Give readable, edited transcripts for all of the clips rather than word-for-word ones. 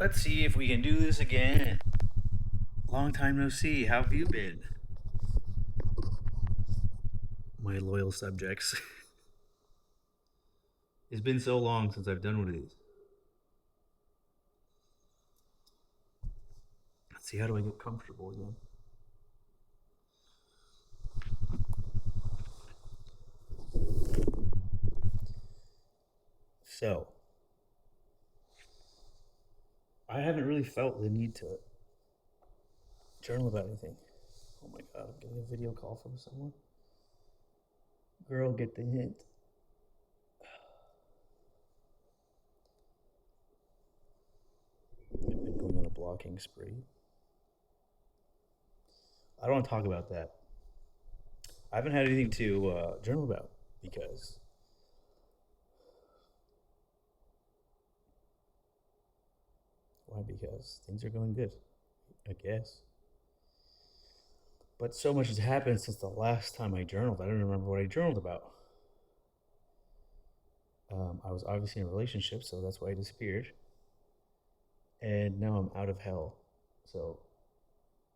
Let's see if we can do this again. Long time no see. How have you been? My loyal subjects. It's been so long since I've done one of these. Let's see, how do I get comfortable again? So, I haven't really felt the need to journal about anything. Oh my god, I'm getting a video call from someone. Girl, get the hint. I've been going on a blocking spree. I don't want to talk about that. I haven't had anything to journal about because why? Because things are going good, I guess. But so much has happened since the last time I journaled. I don't remember what I journaled about. I was obviously in a relationship, so that's why I disappeared. And now I'm out of hell, so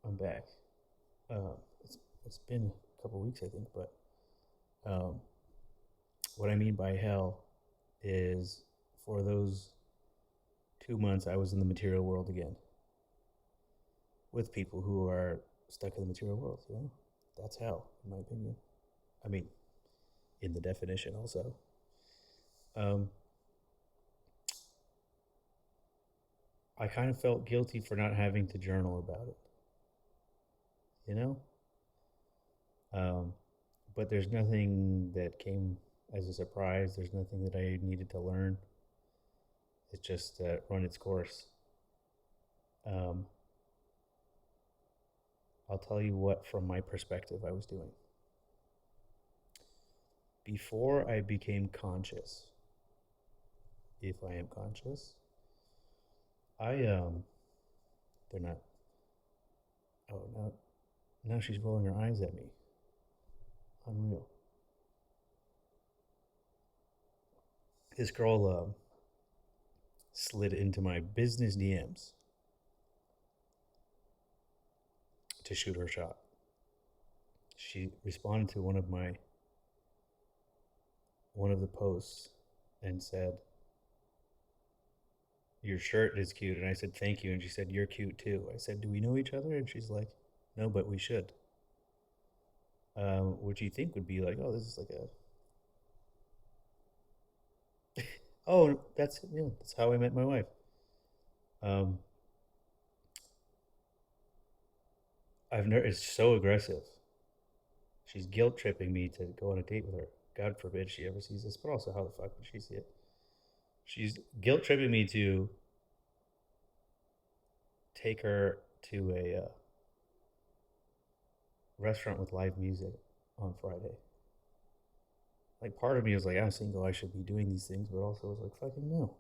I'm back. Uh, it's it's been a couple weeks, I think, but um, what I mean by hell is for those 2 months I was in the material world again with people who are stuck in the material world. That's hell, in my opinion. I mean, in the definition, also. Um, I kind of felt guilty for not having to journal about it, you know? Um, but there's nothing that came as a surprise. There's nothing that I needed to learn. It's just run its course. Um, I'll tell you what, from my perspective, I was doing. Before I became conscious, if I am conscious, they're not, oh, now she's rolling her eyes at me. Unreal. This girl slid into my business DMs to shoot her shot. She responded to one of the posts and said, "Your shirt is cute." And I said, "Thank you." And she said, "You're cute too." I said, "Do we know each other?" And she's like, "No, but we should." Which you think would be like, oh, this is like a, oh, that's how I met my wife. Um, I've never. It's so aggressive. She's guilt tripping me to go on a date with her. God forbid she ever sees this, but also how the fuck would she see it? She's guilt tripping me to take her to a restaurant with live music on Friday. Like, part of me was like, I'm single, I should be doing these things, but also was like, fucking no.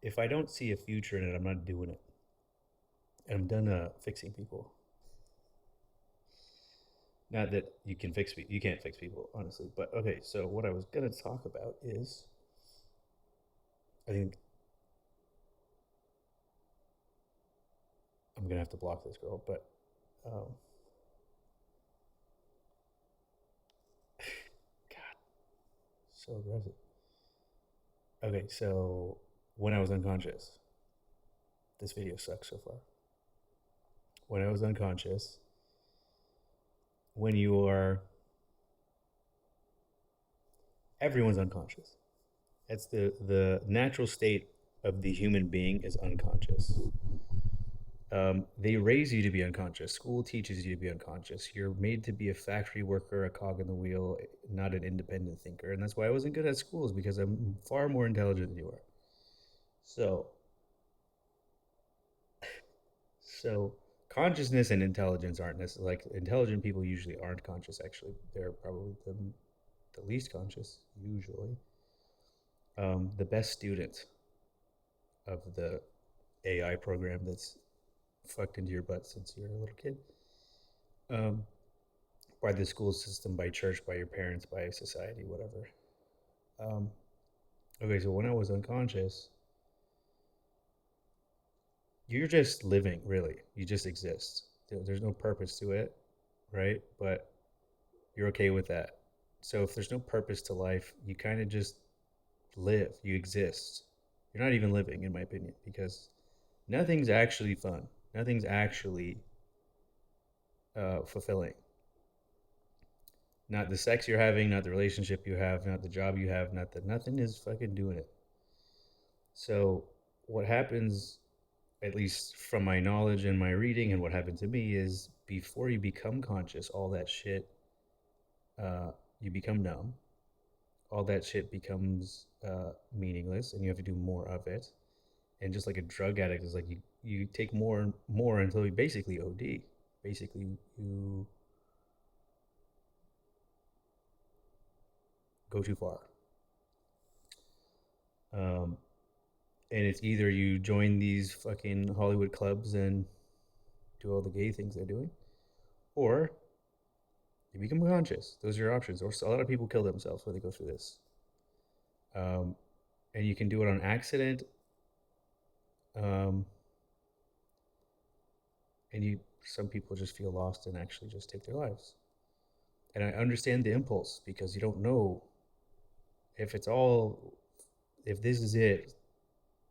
If I don't see a future in it, I'm not doing it. And I'm done fixing people. Not that you can fix people, you can't fix people, honestly. But okay, so what I was gonna talk about is, I think I'm gonna have to block this girl, but um, God, so aggressive. Okay, so when I was unconscious, this video sucks so far. When I was unconscious, when you are, everyone's unconscious. That's the natural state of the human being is unconscious. They raise you to be unconscious. School teaches you to be unconscious. You're made to be a factory worker, a cog in the wheel, not an independent thinker. And that's why I wasn't good at schools, because I'm far more intelligent than you are. So, so consciousness and intelligence aren't necessarily, like, intelligent people usually aren't conscious. Actually, they're probably the least conscious usually. The best student of the AI program that's fucked into your butt since you're a little kid. Um, by the school system, by church, by your parents, by society, whatever. Um, okay, so when I was unconscious, you're just living, really. You just exist. There's no purpose to it, right? But you're okay with that. So if there's no purpose to life, you kind of just live. You exist. You're not even living, in my opinion, because nothing's actually fun. Nothing's actually fulfilling. Not the sex you're having, not the relationship you have, not the job you have, not that nothing is fucking doing it. So what happens, at least from my knowledge and my reading and what happened to me, is before you become conscious, all that shit, you become numb. All that shit becomes meaningless, and you have to do more of it. And just like a drug addict is like you take more and more until you basically OD. Basically, you go too far. Um, and it's either you join these fucking Hollywood clubs and do all the gay things they're doing, or you become conscious. Those are your options. Or a lot of people kill themselves when they go through this. Um, and you can do it on accident. Um, and some people just feel lost and actually just take their lives. And I understand the impulse because you don't know if it's all, if this is it,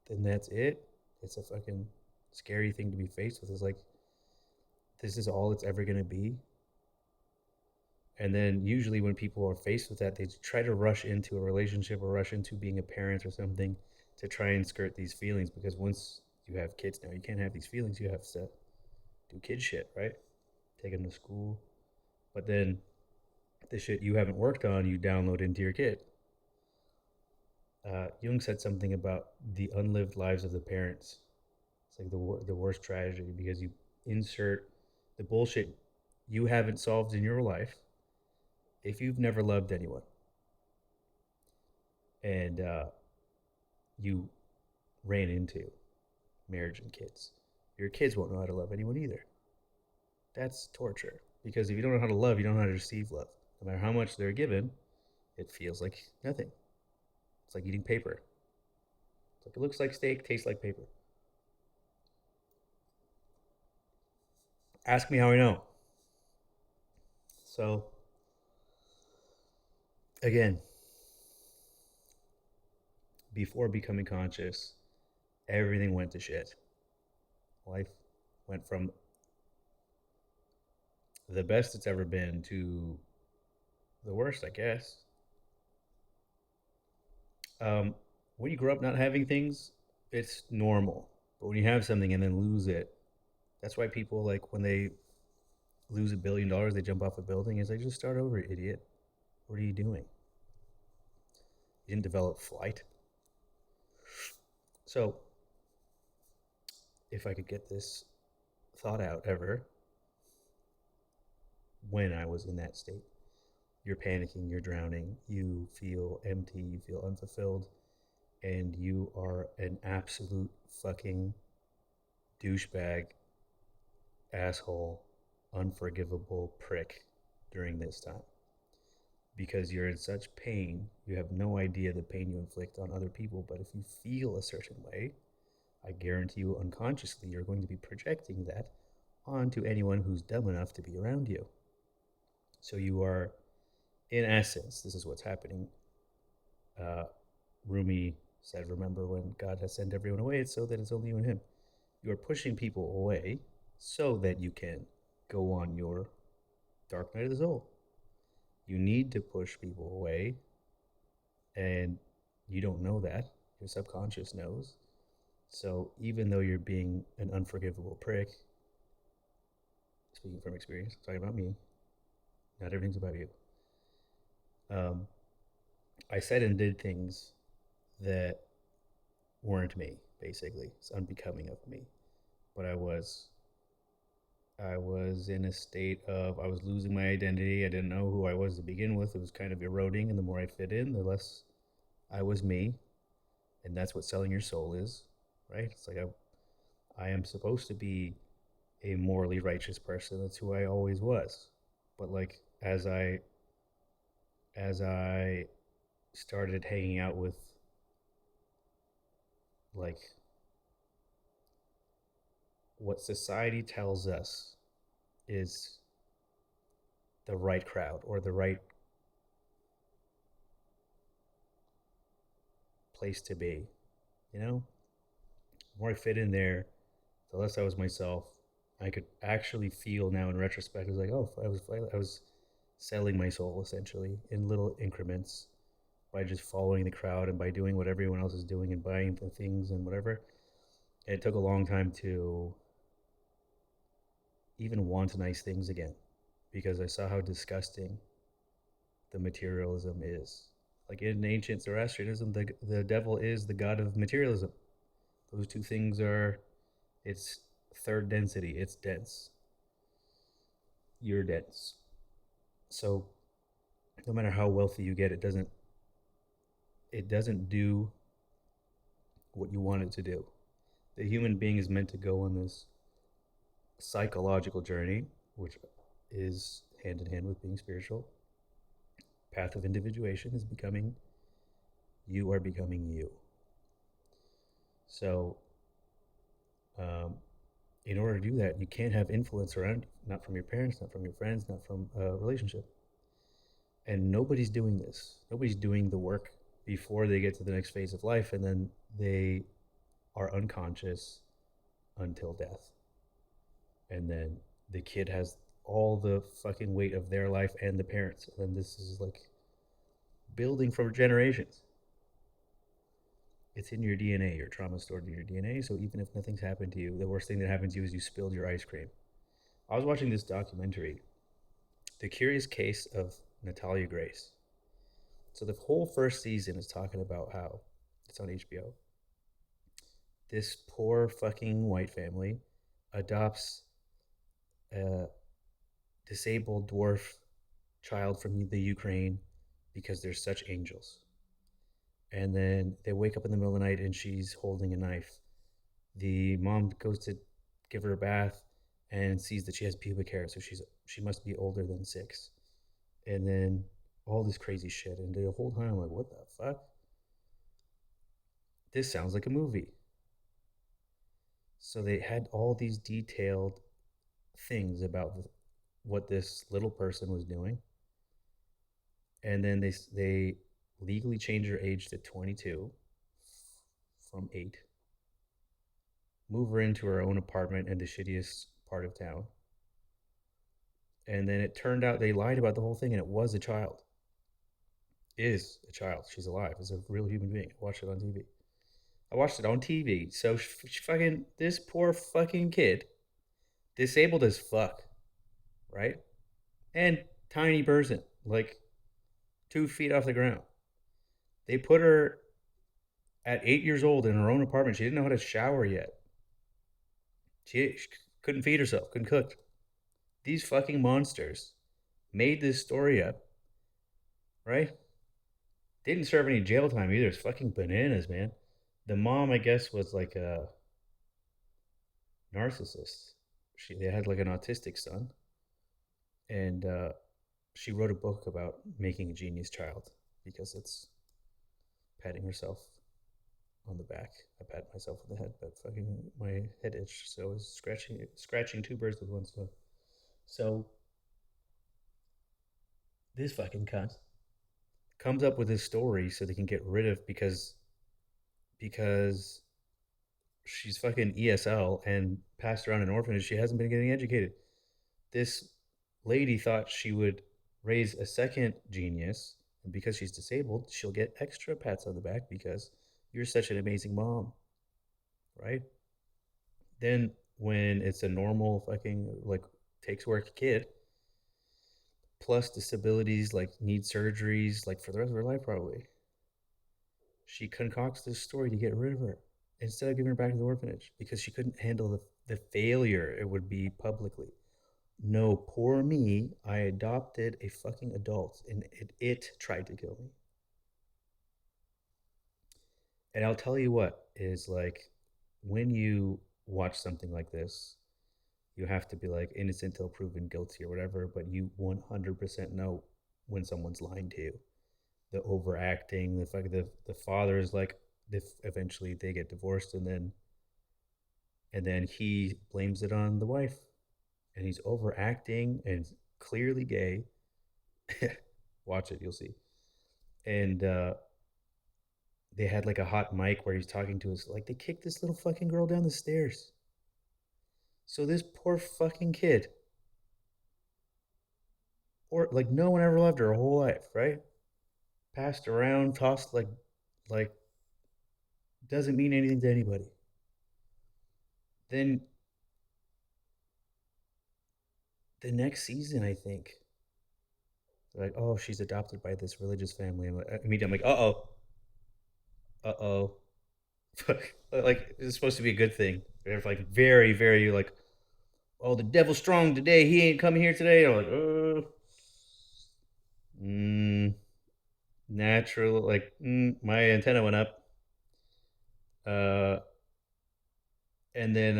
then that's it. It's a fucking scary thing to be faced with. It's like, this is all it's ever going to be. And then usually when people are faced with that, they try to rush into a relationship or rush into being a parent or something to try and skirt these feelings. Because once you have kids now, you can't have these feelings. You have to do kid shit, right? Take them to school. But then the shit you haven't worked on, you download into your kid. Jung said something about the unlived lives of the parents. It's like the worst tragedy because you insert the bullshit you haven't solved in your life if you've never loved anyone and you ran into marriage and kids. Your kids won't know how to love anyone either. That's torture because if you don't know how to love, you don't know how to receive love. No matter how much they're given, it feels like nothing. It's like eating paper. It's like it looks like steak, tastes like paper. Ask me how I know. So, again, before becoming conscious, everything went to shit. Life went from the best it's ever been to the worst, I guess. Um, when you grow up not having things, it's normal. But when you have something and then lose it, that's why people like when they lose $1 billion, they jump off a building. It's like just start over, idiot. What are you doing? You didn't develop flight. So, if I could get this thought out ever, when I was in that state, you're panicking, you're drowning, you feel empty, you feel unfulfilled, and you are an absolute fucking douchebag, asshole, unforgivable prick during this time. Because you're in such pain, you have no idea the pain you inflict on other people. But if you feel a certain way, I guarantee you unconsciously you're going to be projecting that onto anyone who's dumb enough to be around you. So you are, in essence, this is what's happening. Uh, Rumi said, remember when God has sent everyone away, it's so that it's only you and him. You are pushing people away so that you can go on your dark night of the soul. You need to push people away, and you don't know that. Your subconscious knows. So even though you're being an unforgivable prick, speaking from experience, I'm talking about me, not everything's about you. Um, I said and did things that weren't me, basically. It's unbecoming of me. But I was in a state of I was losing my identity. I didn't know who I was to begin with. It was kind of eroding, and the more I fit in, the less I was me. And that's what selling your soul is, right? It's like I am supposed to be a morally righteous person. That's who I always was. But like as I started hanging out with like what society tells us is the right crowd or the right place to be, you know? The more I fit in there, the less I was myself. I could actually feel now in retrospect. I was like, oh, I was selling my soul essentially in little increments by just following the crowd and by doing what everyone else is doing and buying the things and whatever. And it took a long time to even want nice things again because I saw how disgusting the materialism is. Like in ancient Zoroastrianism, the devil is the god of materialism. Those two things are, it's third density, it's dense. You're dense. So no matter how wealthy you get, it doesn't do what you want it to do. The human being is meant to go on this psychological journey, which is hand in hand with being spiritual. Path of individuation is becoming, you are becoming you. So, um, in order to do that, you can't have influence around, not from your parents, not from your friends, not from a relationship. And nobody's doing this. Nobody's doing the work before they get to the next phase of life, and then they are unconscious until death. And then the kid has all the fucking weight of their life and the parents. And then this is like building for generations. It's in your DNA. Your trauma stored in your DNA. So even if nothing's happened to you, the worst thing that happens to you is you spilled your ice cream. I was watching this documentary, The Curious Case of Natalia Grace. So the whole first season is talking about how it's on HBO. This poor fucking white family adopts a disabled dwarf child from the Ukraine because they're such angels. And then they wake up in the middle of the night and she's holding a knife. The mom goes to give her a bath and sees that she has pubic hair, so she must be older than 6. And then all this crazy shit, and the whole time I'm like, what the fuck? This sounds like a movie. So they had all these detailed things about what this little person was doing, and then they legally changed her age to 22 from 8, move her into her own apartment in the shittiest part of town. And then it turned out they lied about the whole thing, and it was a child. Is a child. She's alive. It's a real human being. I watched it on TV. I watched it on TV. So fucking this poor fucking kid, disabled as fuck, right? And tiny person, like 2 feet off the ground. They put her at 8 years old in her own apartment. She didn't know how to shower yet. She couldn't feed herself, couldn't cook. These fucking monsters made this story up, right? Didn't serve any jail time either. It's fucking bananas, man. The mom, I guess, was like a narcissist. They had like an autistic son, and she wrote a book about making a genius child because it's patting herself on the back. I pat myself on the head, but fucking my head itched, so I was scratching two birds with one stone. So this fucking cunt comes up with this story so they can get rid of because she's fucking ESL and passed around an orphanage. She hasn't been getting educated. This lady thought she would raise a second genius, and because she's disabled, she'll get extra pats on the back because you're such an amazing mom, right? Then when it's a normal fucking like takes work kid plus disabilities like need surgeries like for the rest of her life probably, she concocts this story to get rid of her instead of giving her back to the orphanage because she couldn't handle the failure it would be publicly. No, poor me. I adopted a fucking adult and it tried to kill me. And I'll tell you what is like when you watch something like this, you have to be like innocent till proven guilty or whatever, but you 100% know when someone's lying to you. The overacting, the fact that the father is like, if eventually they get divorced, and then he blames it on the wife, and he's overacting and clearly gay. Watch it, you'll see. And they had like a hot mic where he's talking to us, like they kicked this little fucking girl down the stairs. So this poor fucking kid, or like no one ever loved her whole life, right? Passed around, tossed like doesn't mean anything to anybody. Then the next season, I think, they're like, oh, she's adopted by this religious family. I'm like, uh oh, like it's supposed to be a good thing. They're like very, very like, oh, the devil's strong today. He ain't coming here today. I'm like, mm, natural. Like, my antenna went up. Uh, and then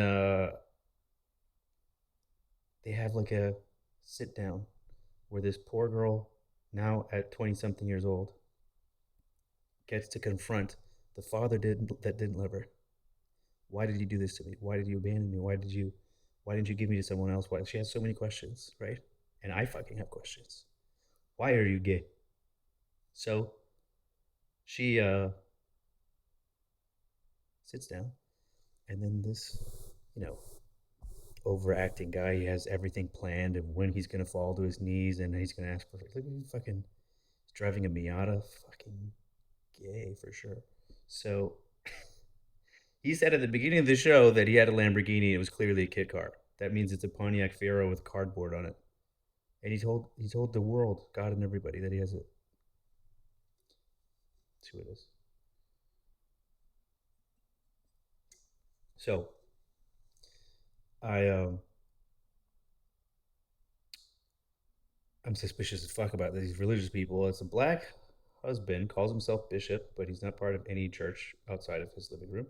they have like a sit down where this poor girl, now at 20 something years old, gets to confront the father that didn't love her. Why did you do this to me? Why did you abandon me? Why didn't you give me to someone else? Why? She has so many questions, right? And I fucking have questions. Why are you gay? So she sits down, and then this, you know, overacting guy, he has everything planned and when he's gonna fall to his knees and he's gonna ask for like fucking driving a Miata, fucking gay for sure. So he said at the beginning of the show that he had a Lamborghini. It was clearly a kid car. That means it's a Pontiac Fiero with cardboard on it. And he told the world, God and everybody, that he has it. That's who it is. So I I'm suspicious as fuck about these religious people. It's a black husband, calls himself bishop, but he's not part of any church outside of his living room.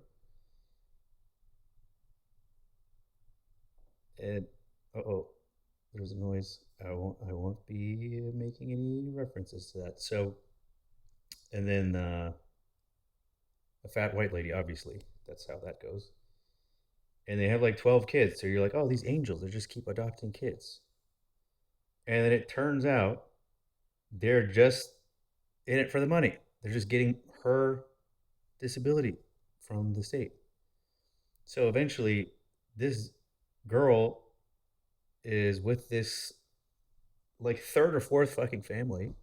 And oh, there's a noise. I won't be making any references to that. So, and then a fat white lady, obviously. That's how that goes. And they have like 12 kids. So you're like, oh, these angels, they just keep adopting kids. And then it turns out they're just in it for the money. They're just getting her disability from the state. So eventually, this girl is with this like third or fourth fucking family,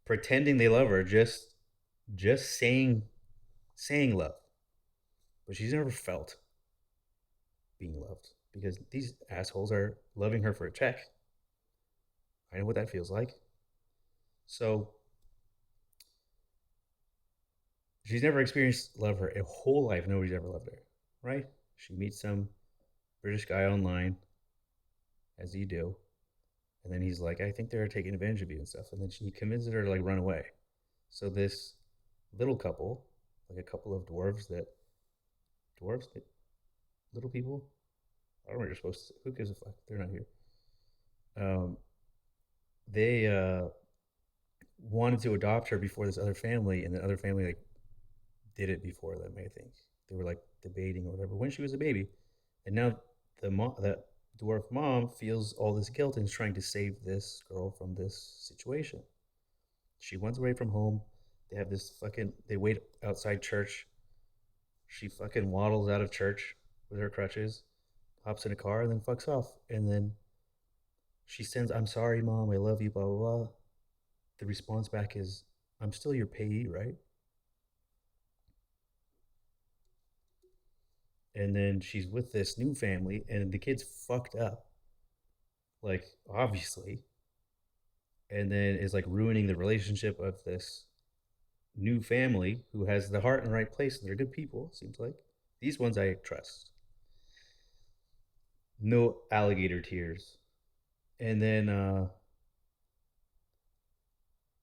pretending they love her, just saying love, but she's never felt being loved because these assholes are loving her for a check. I know what that feels like. So she's never experienced love her a whole life. Nobody's ever loved her, right? She meets some British guy online, as you do, and then he's like, I think they're taking advantage of you and stuff. And then she convinces her to like run away. So this little couple, like a couple of dwarves, little people. I don't know what you're supposed to. Who gives a fuck? They're not here. Um, they wanted to adopt her before this other family, and the other family like did it before them. I think they were like debating or whatever when she was a baby, and now that dwarf mom feels all this guilt and is trying to save this girl from this situation. She runs away from home. They have this fucking. They wait outside church. She fucking waddles out of church with her crutches, hops in a car, and then fucks off. And then she sends, I'm sorry, mom, I love you, blah, blah, blah. The response back is, I'm still your payee, right? And then she's with this new family, and the kid's fucked up, like, obviously. And then is like ruining the relationship of this new family who has the heart in the right place, and they're good people, seems like. These ones I trust. No alligator tears. And then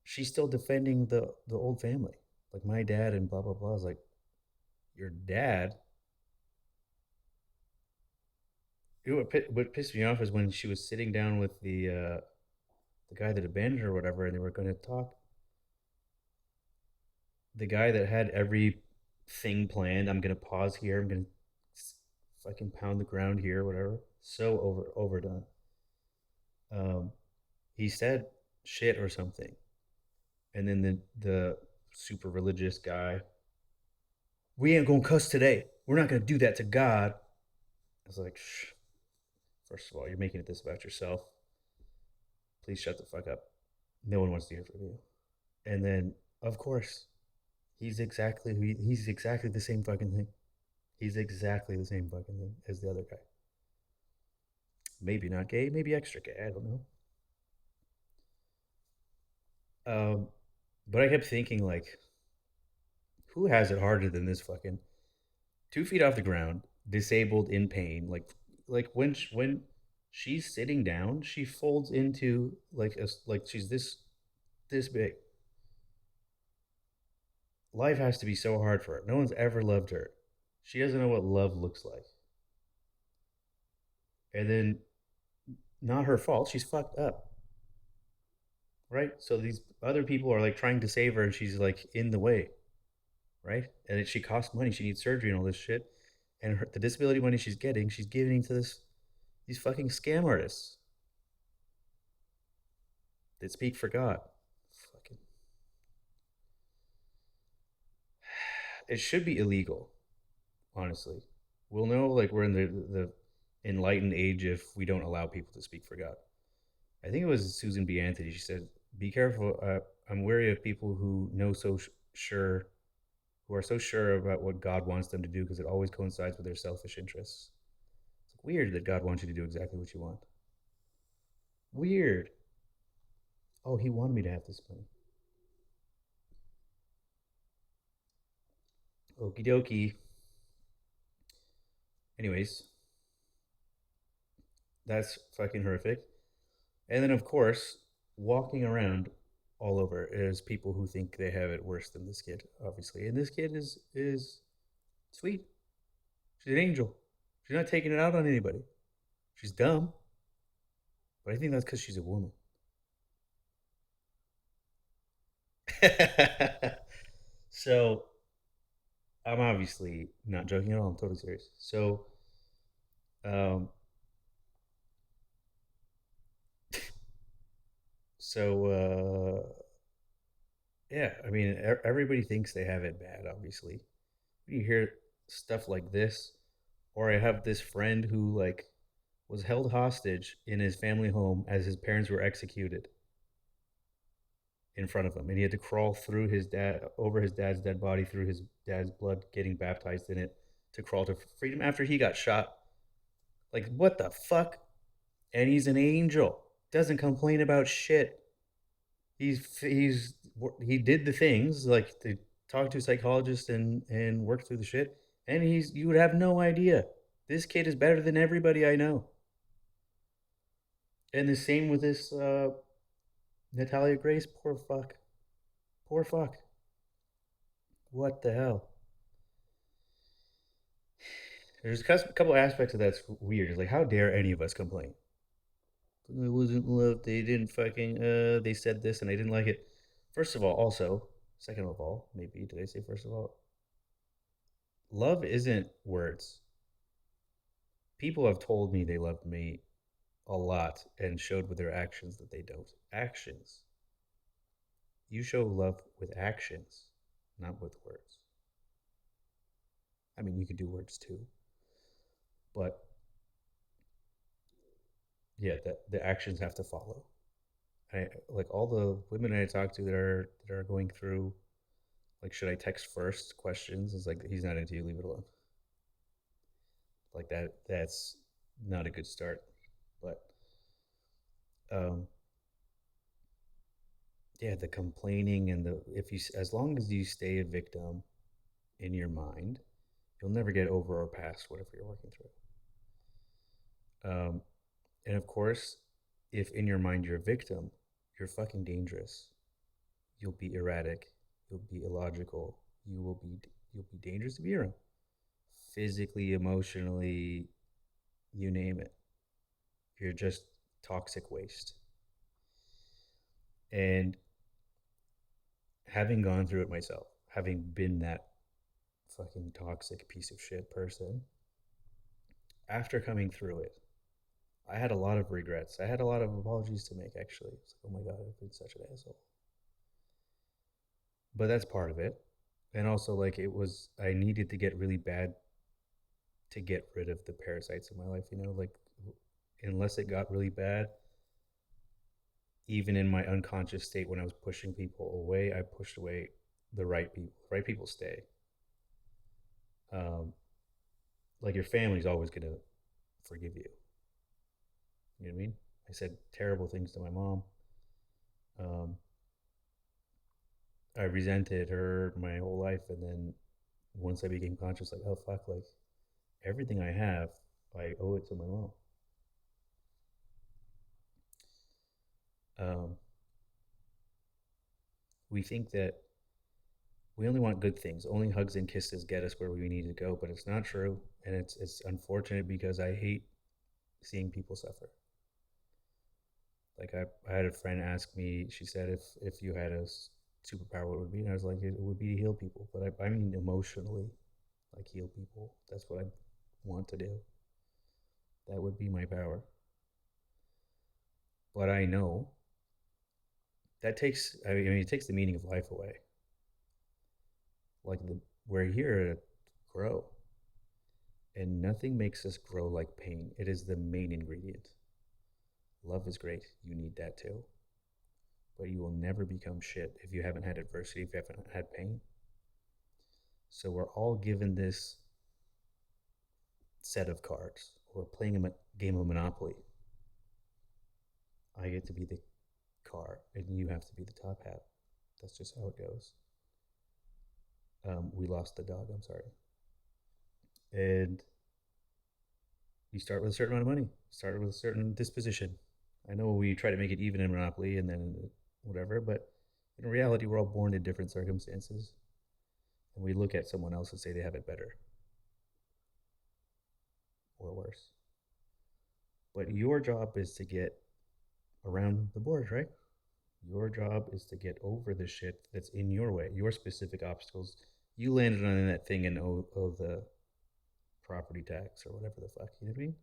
she's still defending the old family. Like my dad and blah blah blah is like, your dad what pissed me off is when she was sitting down with the guy that abandoned her or whatever, and they were going to talk. The guy that had everything planned. I'm going to pause here. I'm going to fucking pound the ground here, whatever. So overdone. Um, he said shit or something, and then the super religious guy, we ain't gonna cuss today. We're not gonna do that to God. I was like, shh. First of all, you're making it this about yourself. Please shut the fuck up. No one wants to hear from you. And then, of course, he's exactly the same fucking thing. He's exactly the same fucking thing as the other guy. Maybe not gay, maybe extra gay. I don't know. Um, but I kept thinking, like, who has it harder than this fucking 2 feet off the ground, disabled, in pain? Like when she's sitting down, she folds into like she's this big. Life has to be so hard for her. No one's ever loved her. She doesn't know what love looks like. And then, not her fault. She's fucked up, right? So these other people are like trying to save her, and she's like in the way, right? And she costs money. She needs surgery and all this shit. And the disability money she's giving to these fucking scam artists that speak for God. Fucking, it should be illegal, honestly. We'll know like we're in the enlightened age if we don't allow people to speak for God. I think it was Susan B. Anthony. She said, "Be careful. I'm wary of people who know sure, who are so sure about what God wants them to do because it always coincides with their selfish interests." It's weird that God wants you to do exactly what you want. Weird. Oh, he wanted me to have this money. Okie dokie. Anyways, that's fucking horrific. And then, of course, walking around all over is people who think they have it worse than this kid, obviously. And this kid is sweet. She's an angel. She's not taking it out on anybody. She's dumb, but I think that's because she's a woman. So I'm obviously not joking at all. I'm totally serious. Um, so yeah, I mean, everybody thinks they have it bad. Obviously, you hear stuff like this, or I have this friend who like was held hostage in his family home as his parents were executed in front of him, and he had to crawl through his dad over his dad's dead body through his dad's blood, getting baptized in it to crawl to freedom after he got shot. Like what the fuck? And he's an angel. Doesn't complain about shit. He's he did the things like to talk to a psychologist and work through the shit. And he's you would have no idea. This kid is better than everybody I know. And the same with this Natalia Grace. Poor fuck. Poor fuck. What the hell? There's a couple aspects of that's weird. It's like, how dare any of us complain? It wasn't love. They didn't fucking. They said this and I didn't like it. First of all, also, second of all, maybe did I say first of all? Love isn't words. People have told me they loved me a lot and showed with their actions that they don't. Actions. You show love with actions, not with words. I mean, you could do words too, but yeah, the actions have to follow. I like all the women I talk to that are going through like should I text first questions is like he's not into you, leave it alone. Like that's not a good start. But um yeah, the complaining and the if you as long as you stay a victim in your mind, you'll never get over or past whatever you're working through. And of course, if in your mind you're a victim, you're fucking dangerous. You'll be erratic. You'll be illogical. You'll be dangerous to be around. Physically, emotionally, you name it. You're just toxic waste. And having gone through it myself, having been that fucking toxic piece of shit person, after coming through it, I had a lot of regrets. I had a lot of apologies to make, actually. It's like, oh my God, I've been such an asshole. But that's part of it. And also, like, I needed to get really bad to get rid of the parasites in my life, like, unless it got really bad, even in my unconscious state when I was pushing people away, I pushed away the right people. The right people stay. Um, like, your family's always going to forgive you. You know what I mean? I said terrible things to my mom. Um, I resented her my whole life, and then once I became conscious, like, oh fuck, like everything I have, I owe it to my mom. Um, we think that we only want good things. Only hugs and kisses get us where we need to go, but it's not true, and it's unfortunate because I hate seeing people suffer. Like I had a friend ask me. She said, if you had a superpower, what would it be? And I was like, it would be to heal people, but I mean emotionally, like heal people. That's what I want to do. That would be my power. But I know that takes. I mean, it takes the meaning of life away. Like we're here to grow, and nothing makes us grow like pain. It is the main ingredient. Love is great. You need that too. But you will never become shit if you haven't had adversity, if you haven't had pain. So we're all given this set of cards. We're playing a game of Monopoly. I get to be the card, and you have to be the top hat. That's just how it goes. We lost the dog. I'm sorry. And you start with a certain amount of money. Start with a certain disposition. I know we try to make it even in Monopoly and then whatever, but in reality, we're all born in different circumstances, and we look at someone else and say they have it better or worse. But your job is to get around the board, right? Your job is to get over the shit that's in your way, your specific obstacles. You landed on that thing and owe the property tax or whatever the fuck, you know what I mean?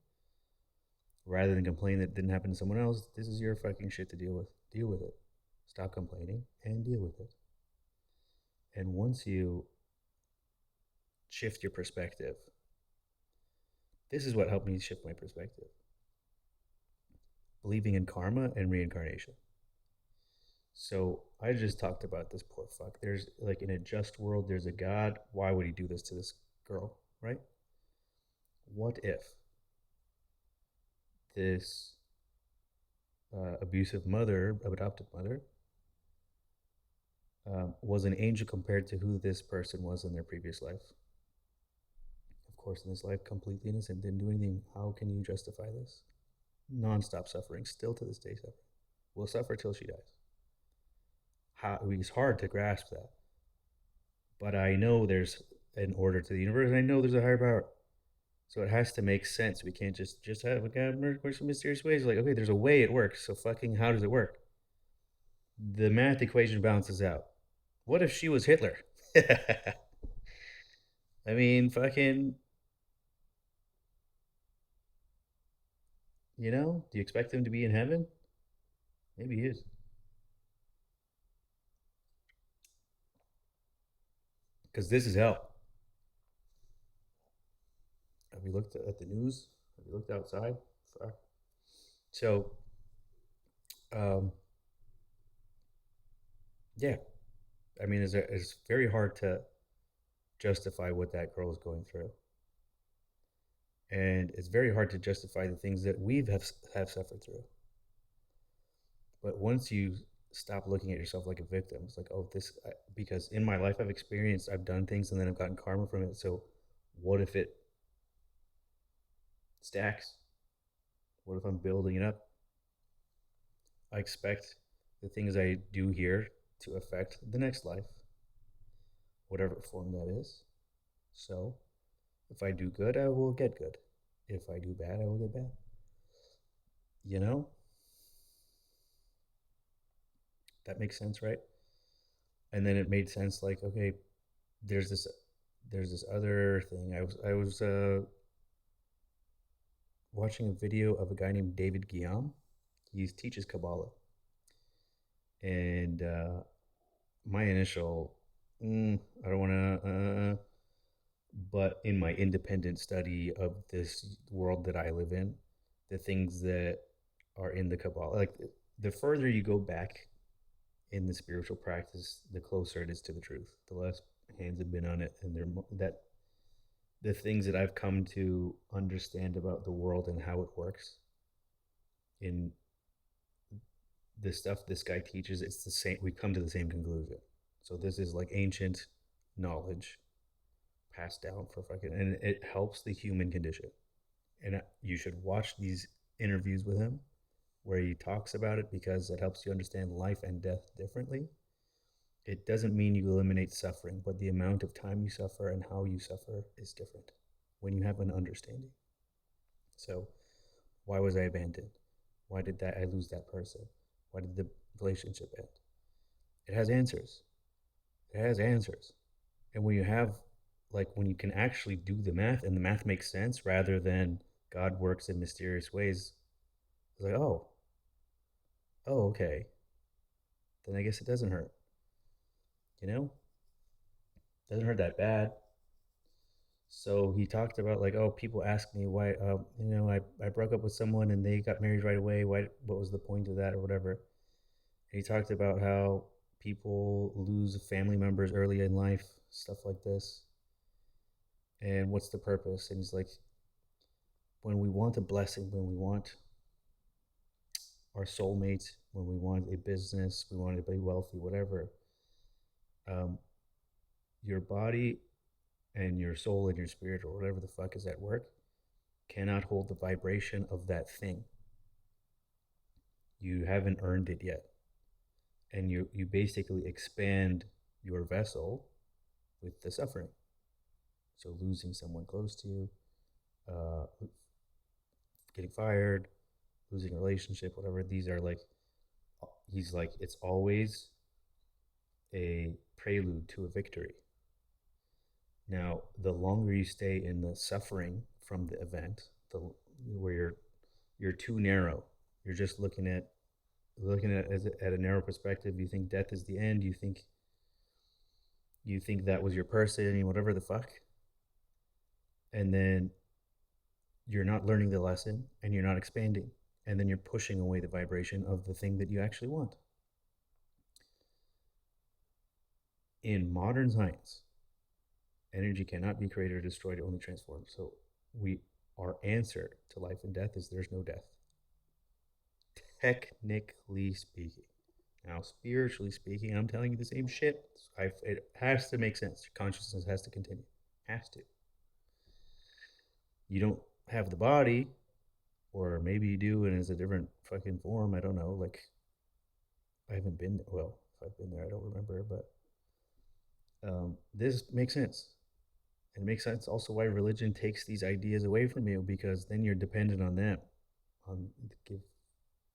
Rather than complain that it didn't happen to someone else, this is your fucking shit to deal with. Deal with it. Stop complaining and deal with it. And once you shift your perspective, this is what helped me shift my perspective. Believing in karma and reincarnation. So I just talked about this poor fuck. There's like in a just world, there's a God. Why would he do this to this girl, right? What if this abusive mother, adopted mother, was an angel compared to who this person was in their previous life? Of course, in this life, completely innocent, didn't do anything. How can you justify this? Non-stop suffering, still to this day suffering. Will suffer till she dies. It's hard to grasp that. But I know there's an order to the universe, and I know there's a higher power. So it has to make sense. We can't just have a God works in mysterious ways. Like, okay, there's a way it works. So fucking how does it work? The math equation balances out. What if she was Hitler? I mean, fucking, do you expect him to be in heaven? Maybe he is. Because this is hell. Have you looked at the news? Have you looked outside? Fuck. So, um, yeah. I mean, it's very hard to justify what that girl is going through. And it's very hard to justify the things that have suffered through. But once you stop looking at yourself like a victim, it's like, oh, because in my life I've done things and then I've gotten karma from it. So what if it stacks? What if I'm building it up? I expect the things I do here to affect the next life, whatever form that is. So if I do good, I will get good. If I do bad, I will get bad. You know, that makes sense, right? And then it made sense. Like, okay, there's this, there's this other thing. I was watching a video of a guy named David Guillaume. He teaches Kabbalah, and my initial, I don't want to, but in my independent study of this world that I live in, the things that are in the Kabbalah, like the further you go back in the spiritual practice, the closer it is to the truth. The less hands have been on it, and that the things that I've come to understand about the world and how it works in the stuff this guy teaches, it's the same. We come to the same conclusion. So this is like ancient knowledge passed down for fucking, and it helps the human condition. And you should watch these interviews with him where he talks about it because it helps you understand life and death differently. It doesn't mean you eliminate suffering, but the amount of time you suffer and how you suffer is different when you have an understanding. So, why was I abandoned? Why did that I lose that person? Why did the relationship end? It has answers. It has answers. And when you have, like, when you can actually do the math and the math makes sense rather than God works in mysterious ways, it's like, oh, okay. Then I guess it doesn't hurt. You know, it doesn't hurt that bad. So he talked about like, oh, people ask me why, I broke up with someone and they got married right away. Why? What was the point of that or whatever? And he talked about how people lose family members early in life, stuff like this, and what's the purpose? And he's like, when we want a blessing, when we want our soulmate, when we want a business, we want to be wealthy, whatever, um, your body and your soul and your spirit or whatever the fuck is at work cannot hold the vibration of that thing. You haven't earned it yet. And you basically expand your vessel with the suffering. So losing someone close to you, getting fired, losing a relationship, whatever. These are like, he's like, it's always a prelude to a victory. Now, the longer you stay in the suffering from the event, where you're too narrow, you're just looking at it at a narrow perspective. You think death is the end. You think that was your person, whatever the fuck, and then you're not learning the lesson and you're not expanding, and then you're pushing away the vibration of the thing that you actually want. In modern science, energy cannot be created or destroyed, only transformed. So our answer to life and death is there's no death, technically speaking. Now, spiritually speaking, I'm telling you the same shit. It has to make sense. Your consciousness has to continue. Has to. You don't have the body, or maybe you do, and it's a different fucking form. I don't know. Like, I haven't been there. Well, if I've been there, I don't remember. But this makes sense. And it makes sense also why religion takes these ideas away from you, because then you're dependent on them. On give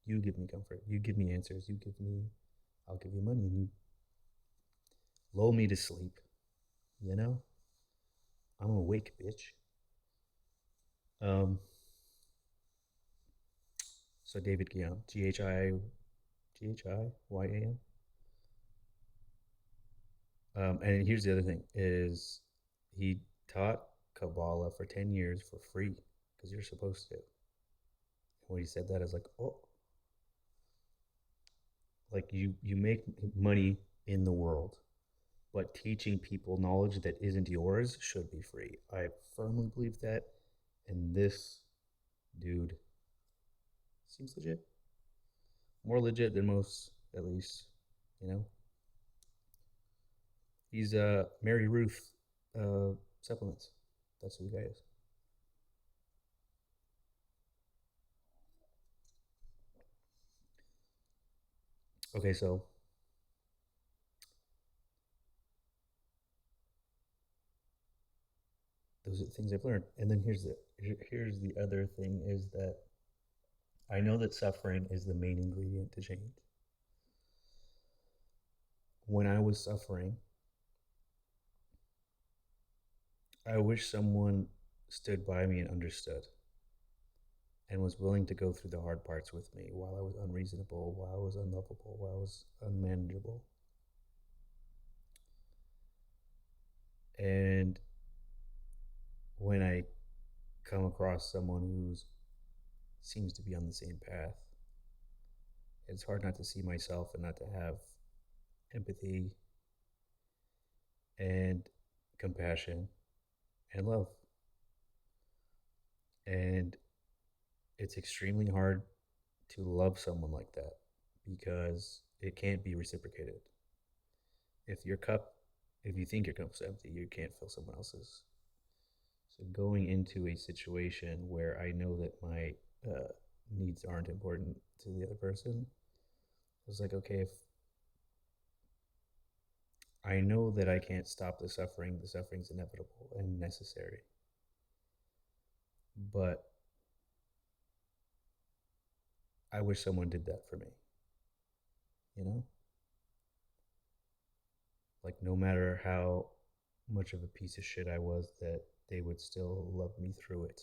You give me comfort. You give me answers. I'll give you money, and you lull me to sleep. You know, I'm awake, bitch. Um, so David Guillaume, Ghiyaam. And here's the other thing: is he taught Kabbalah for 10 years for free because you're supposed to. When he said that, I was like, oh, like you make money in the world, but teaching people knowledge that isn't yours should be free. I firmly believe that, and this dude seems legit, more legit than most, at least. You know, he's Mary Ruth supplements. That's who the guy is. Okay, so those are the things I've learned. And then here's the other thing is that I know that suffering is the main ingredient to change. When I was suffering, I wish someone stood by me and understood and was willing to go through the hard parts with me while I was unreasonable, while I was unlovable, while I was unmanageable. And when I come across someone who seems to be on the same path, it's hard not to see myself and not to have empathy and compassion and love. And it's extremely hard to love someone like that because it can't be reciprocated. If your cup, if you think your cup's empty, you can't fill someone else's. So going into a situation where I know that my needs aren't important to the other person, I was like, okay, if I know that I can't stop the suffering's inevitable and necessary. But I wish someone did that for me, you know? Like, no matter how much of a piece of shit I was, that they would still love me through it,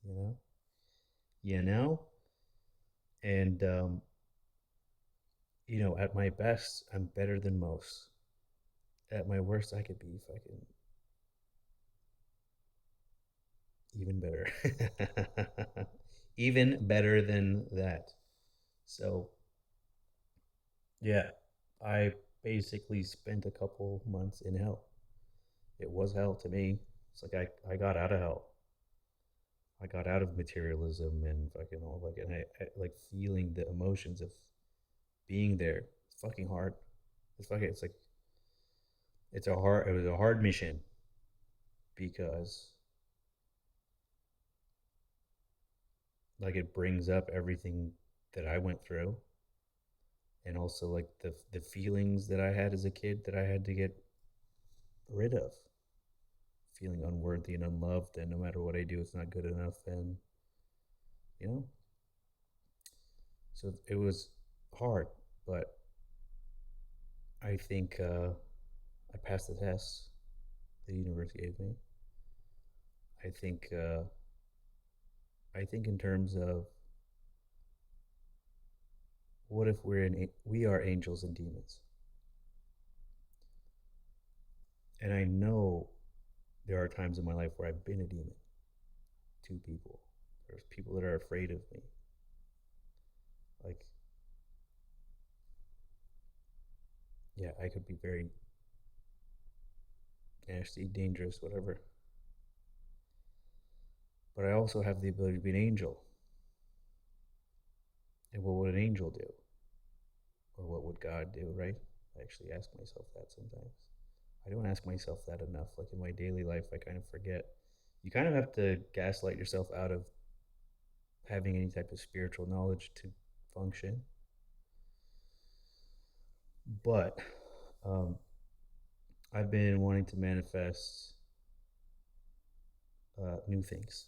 you know? You know? And, at my best, I'm better than most. At my worst, I could be fucking even better. Even better than that. So, yeah, I basically spent a couple months in hell. It was hell to me. It's like I got out of hell. I got out of materialism and fucking all like, and I like feeling the emotions of being there. It's fucking hard. It's like it was a hard mission because like it brings up everything that I went through and also like the feelings that I had as a kid that I had to get rid of. Feeling unworthy and unloved, and no matter what I do, it's not good enough. And you know, so it was hard, but I think I passed the test the universe gave me. I think I think in terms of what if we are angels and demons, and I know there are times in my life where I've been a demon to people. There's people that are afraid of me, like yeah, I could be very nasty, dangerous, whatever. But I also have the ability to be an angel. And what would an angel do? Or what would God do, right? I actually ask myself that sometimes. I don't ask myself that enough. Like in my daily life, I kind of forget. You kind of have to gaslight yourself out of having any type of spiritual knowledge to function. But um, I've been wanting to manifest new things.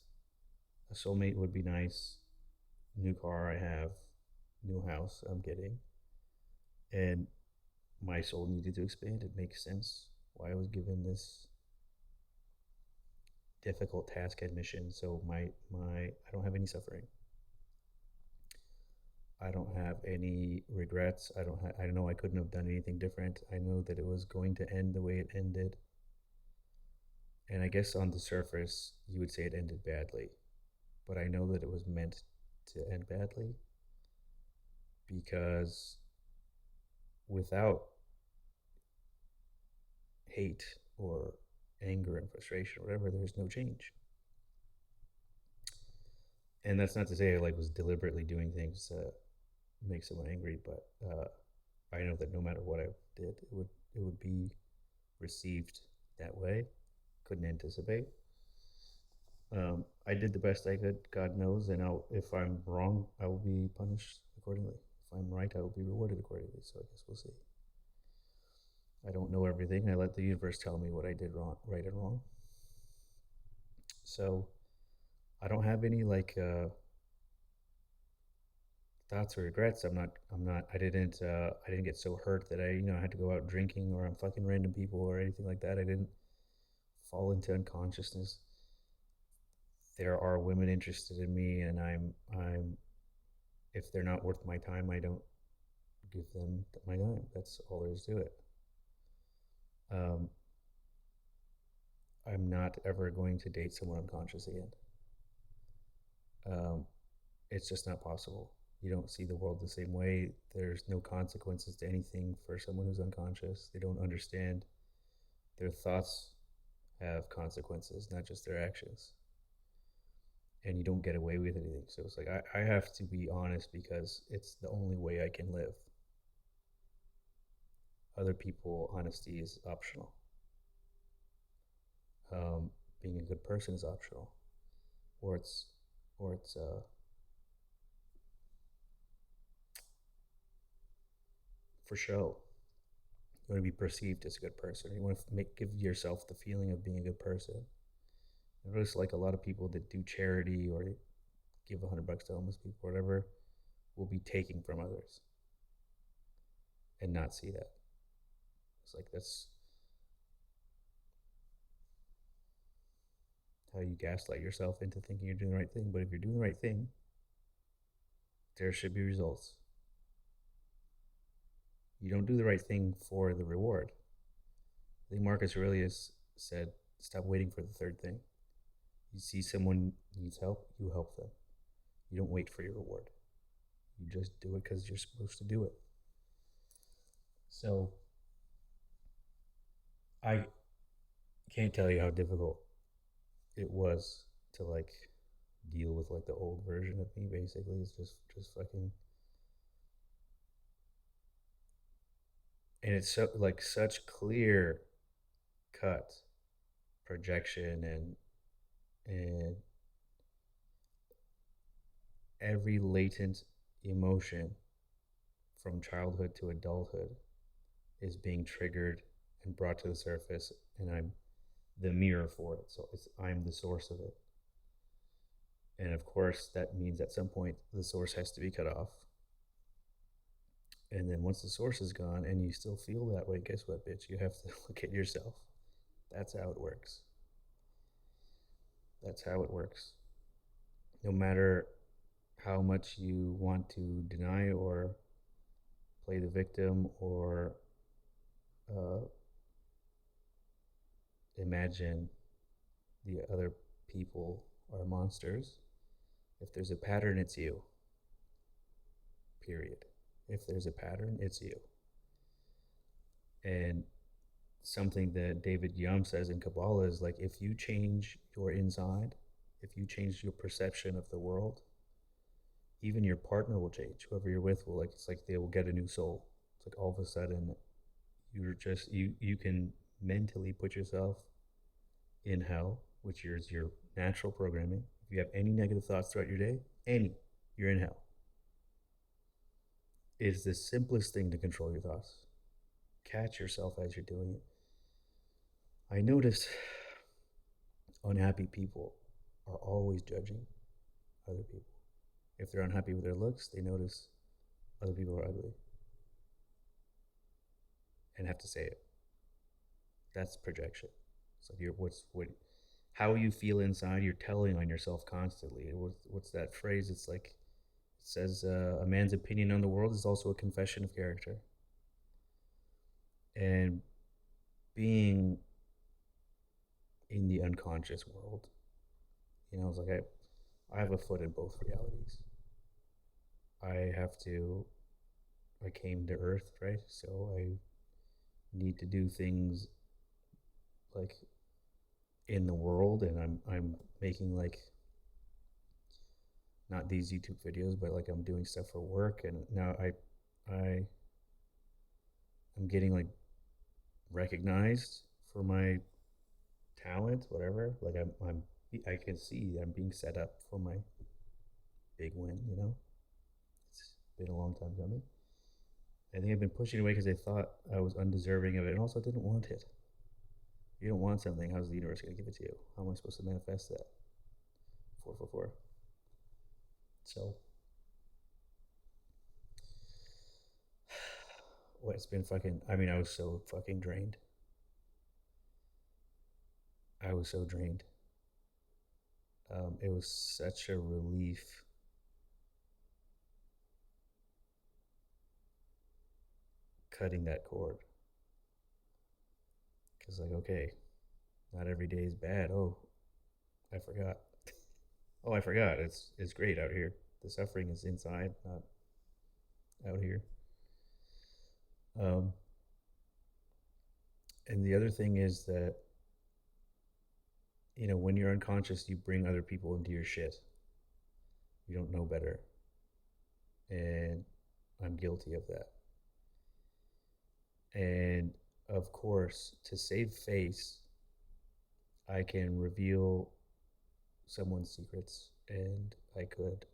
A soulmate would be nice. New car I have, new house I'm getting, and my soul needed to expand. It makes sense why I was given this difficult task and mission. So my I don't have any suffering. I don't have any regrets. I know I couldn't have done anything different. I know that it was going to end the way it ended. And I guess on the surface you would say it ended badly, but I know that it was meant to end badly because without hate or anger and frustration or whatever, there's no change. And that's not to say I like was deliberately doing things to make someone angry, but I know that no matter what I did, it would be received that way. Couldn't anticipate. I did the best I could. God knows, and if I'm wrong, I will be punished accordingly. If I'm right, I will be rewarded accordingly. So I guess we'll see. I don't know everything. I let the universe tell me what I did wrong, right and wrong. So I don't have any like thoughts or regrets. I didn't get so hurt that I had to go out drinking or I'm fucking random people or anything like that. I didn't fall into unconsciousness. There are women interested in me, and I'm if they're not worth my time, I don't give them my time. That's all there is to it. Um, I'm not ever going to date someone unconscious again. Um, it's just not possible. You don't see the world the same way. There's no consequences to anything for someone who's unconscious. They don't understand their thoughts have consequences, not just their actions. And you don't get away with anything. So it's like I have to be honest because it's the only way I can live. Other people, honesty is optional. Being a good person is optional, or it's for show. You want to be perceived as a good person. You want to give yourself the feeling of being a good person. I notice like a lot of people that do charity or give $100 to homeless people, or whatever, will be taking from others and not see that. It's like that's how you gaslight yourself into thinking you're doing the right thing. But if you're doing the right thing, there should be results. You don't do the right thing for the reward. I think Marcus Aurelius said, "Stop waiting for the third thing. You see someone needs help, you help them. You don't wait for your reward. You just do it because you're supposed to do it." So I can't tell you how difficult it was to like deal with like the old version of me. Basically, it's just fucking, and it's so like such clear cut projection and every latent emotion from childhood to adulthood is being triggered and brought to the surface, and I'm the mirror for it. So I'm the source of it. And of course, that means at some point the source has to be cut off. And then once the source is gone and you still feel that way, guess what, bitch? You have to look at yourself. That's how it works. That's how it works. No matter how much you want to deny or play the victim or uh, imagine the other people are monsters, if there's a pattern, it's you. Period. If there's a pattern, it's you. And something that David Yum says in Kabbalah is like, if you change your inside, if you change your perception of the world, even your partner will change. Whoever you're with will, like, it's like they will get a new soul. It's like all of a sudden you can mentally put yourself in hell, which is your natural programming. If you have any negative thoughts throughout your day, you're in hell. It's the simplest thing to control your thoughts. Catch yourself as you're doing it. I notice unhappy people are always judging other people. If they're unhappy with their looks, they notice other people are ugly and have to say it. That's projection. It's like how you feel inside, you're telling on yourself constantly. What's that phrase? It's like, it says, a man's opinion on the world is also a confession of character. And being in the unconscious world, it's like I have a foot in both realities. I came to Earth, right? So I need to do things like in the world, and I'm making like not these YouTube videos, but like I'm doing stuff for work, and now I'm getting like recognized for my talent, whatever. Like I can see I'm being set up for my big win. It's been a long time coming. I think I've been pushing away because I thought I was undeserving of it, and also didn't want it. You don't want something, how's the universe going to give it to you? How am I supposed to manifest that? 444. So what it's been fucking. I mean, I was so fucking drained. I was so drained. It was such a relief cutting that cord. Because, like, okay, not every day is bad. Oh, I forgot. Oh, I forgot. It's great out here. The suffering is inside, not out here. Um, and the other thing is that, when you're unconscious, you bring other people into your shit. You don't know better. And I'm guilty of that. And of course, to save face, I can reveal someone's secrets and I could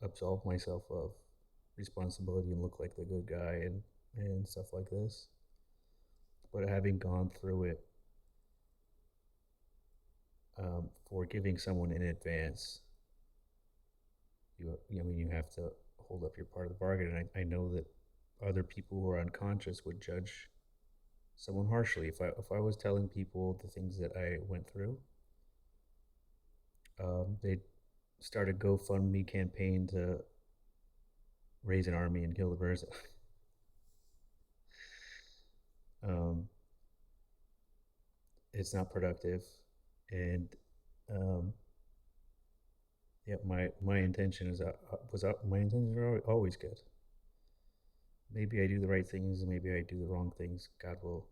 absolve myself of responsibility and look like the good guy and stuff like this. But having gone through it, forgiving someone in advance, you have to hold up your part of the bargain. And I know that other people who are unconscious would judge someone harshly. If I was telling people the things that I went through, they'd start a GoFundMe campaign to raise an army and kill the person. um, it's not productive, and um, yeah, my intention is my intentions are always good. Maybe I do the right things, and maybe I do the wrong things. God will,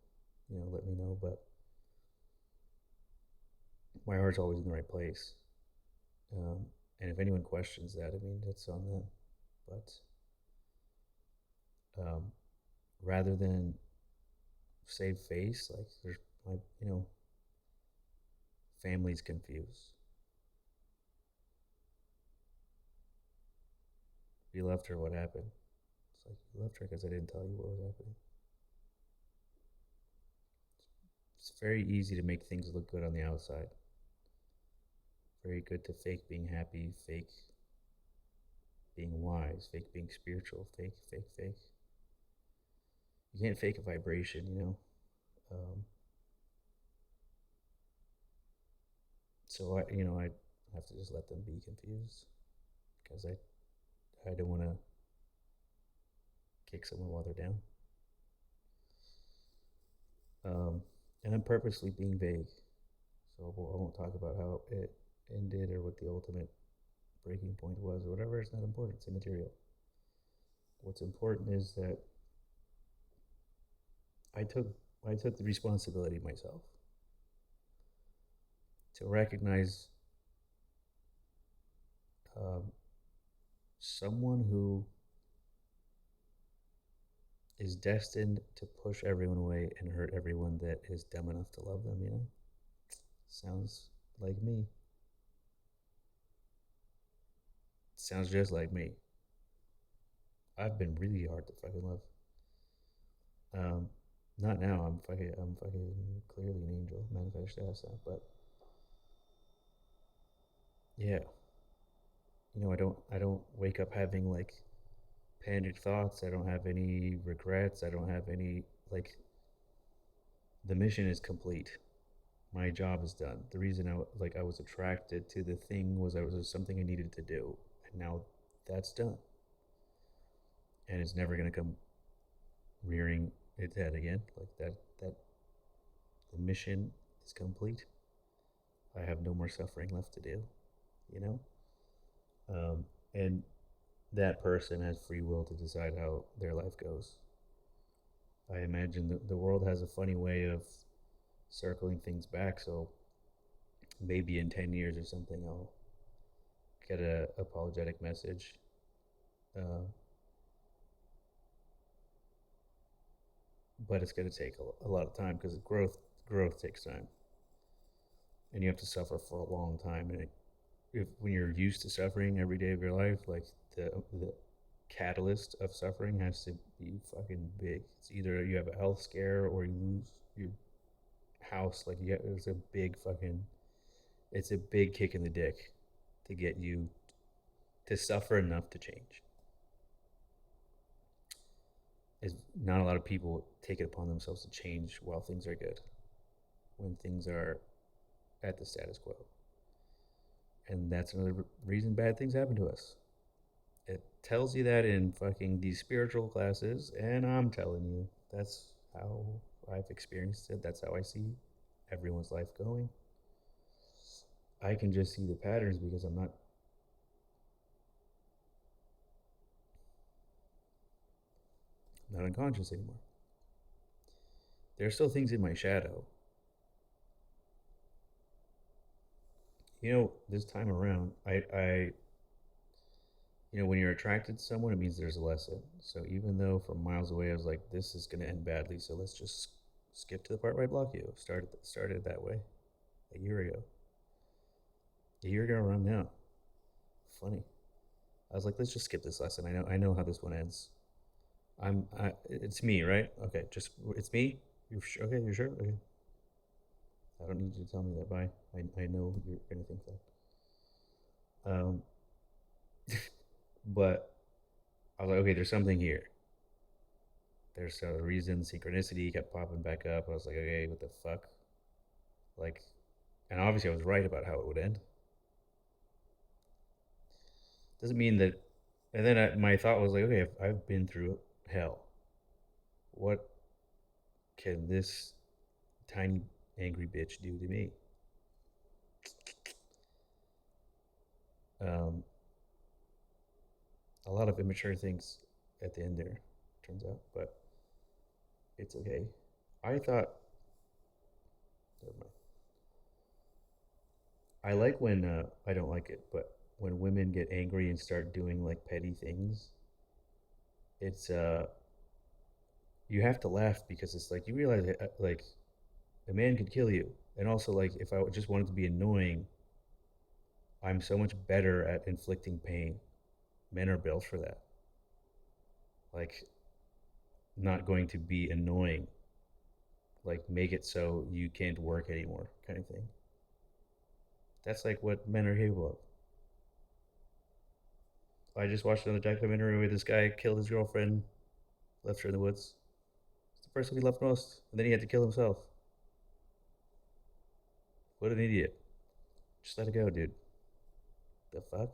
let me know. But my heart's always in the right place. And if anyone questions that, I mean, that's on them. But um, rather than save face, like there's my, families confused. You left her. What happened? It's like you left her because I didn't tell you what was happening. It's very easy to make things look good on the outside. Very good to fake being happy, fake being wise, fake being spiritual, fake, fake, fake. You can't fake a vibration, Um, so I have to just let them be confused because I don't want to kick someone while they're down. And I'm purposely being vague, so I won't talk about how it ended or what the ultimate breaking point was or whatever. It's not important. It's immaterial. What's important is that I took I took the responsibility myself to recognize um, someone who is destined to push everyone away and hurt everyone that is dumb enough to love them. Sounds like me. Sounds just like me. I've been really hard to fucking love. Um, Not now. I'm fucking clearly an angel, manifest as that. But yeah, I don't wake up having like panicked thoughts. I don't have any regrets. I don't have any like the mission is complete. My job is done. The reason I was attracted to the thing was I was something I needed to do, and now that's done, and it's never gonna come rearing its head again. Like that the mission is complete. I have no more suffering left to do. You know, and that person has free will to decide how their life goes. I imagine that the world has a funny way of circling things back. So maybe in 10 years or something, I'll get a apologetic message. Uh, but it's going to take a lot of time because growth takes time, and you have to suffer for a long time. And when you're used to suffering every day of your life, like the catalyst of suffering has to be fucking big. It's either you have a health scare or you lose your house. Like it's a big fucking, it's a big kick in the dick to get you to suffer enough to change. is not a lot of people take it upon themselves to change while things are good, when things are at the status quo. And that's another reason bad things happen to us. It tells you that in fucking these spiritual classes, and I'm telling you, that's how I've experienced it. That's how I see everyone's life going. I can just see the patterns because I'm not unconscious anymore. There are still things in my shadow. This time around, when you're attracted to someone, it means there's a lesson. So even though from miles away I was like, this is going to end badly, so let's just skip to the part where I block you. Started that way a year ago. A year ago around now. Funny. I was like, let's just skip this lesson. I know how this one ends. It's me, right? Okay, just it's me. Okay? You're sure? Okay. I don't need you to tell me that. Bye. I know you're gonna think that. But I was like, okay, there's something here. There's a reason. Synchronicity kept popping back up. I was like, okay, what the fuck? Like, and obviously I was right about how it would end. Doesn't mean that. And then my thought was like, okay, if I've been through hell, what can this tiny angry bitch do to me? Um, a lot of immature things at the end there, turns out, but it's okay. I thought, never mind. I like when I don't like it, but when women get angry and start doing like petty things, it's you have to laugh because it's like you realize like a man could kill you, and also like if I just wanted to be annoying, I'm so much better at inflicting pain. Men are built for that. Like not going to be annoying, like make it so you can't work anymore, kind of thing. That's like what men are capable of. I just watched another documentary where this guy killed his girlfriend, left her in the woods. It's the person he loved most, and then he had to kill himself. What an idiot! Just let it go, dude. The fuck?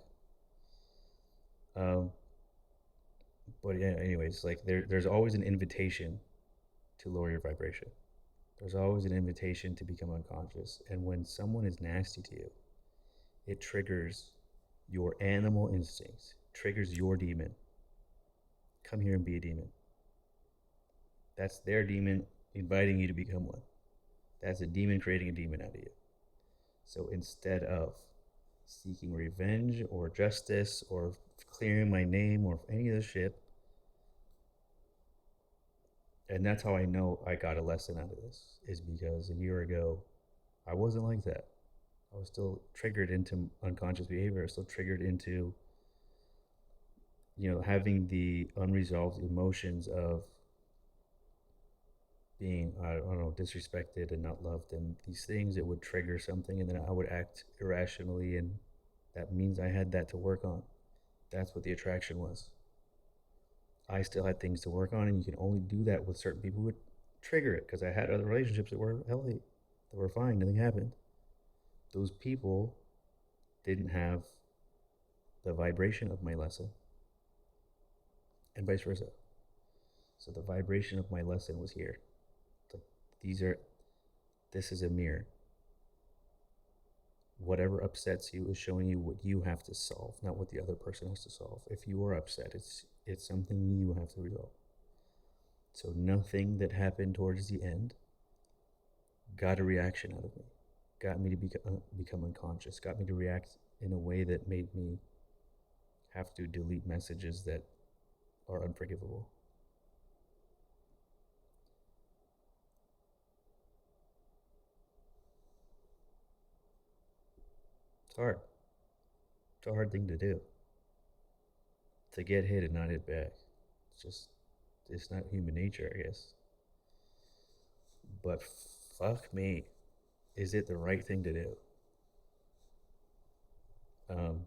Um, but yeah, anyways, like there's always an invitation to lower your vibration. There's always an invitation to become unconscious, and when someone is nasty to you, it triggers your animal instincts, triggers your demon. Come here and be a demon. That's their demon inviting you to become one. That's a demon creating a demon out of you. So instead of seeking revenge or justice or clearing my name or any of this shit, and that's how I know I got a lesson out of this, is because a year ago I wasn't like that. I was still triggered into unconscious behavior. I was still triggered into, having the unresolved emotions of being, I don't know, disrespected and not loved, and these things, it would trigger something, and then I would act irrationally, and that means I had that to work on. That's what the attraction was. I still had things to work on, and you can only do that with certain people who would trigger it, because I had other relationships that were healthy, that were fine, nothing happened. Those people didn't have the vibration of my lesson, and vice versa. So the vibration of my lesson was here. Like, these are, this is a mirror. Whatever upsets you is showing you what you have to solve, not what the other person has to solve. If you are upset, it's something you have to resolve. So nothing that happened towards the end got a reaction out of me, got me to become unconscious, got me to react in a way that made me have to delete messages that are unforgivable. It's hard. It's a hard thing to do. To get hit and not hit back. It's just, it's not human nature, I guess. But fuck me, is it the right thing to do? Um,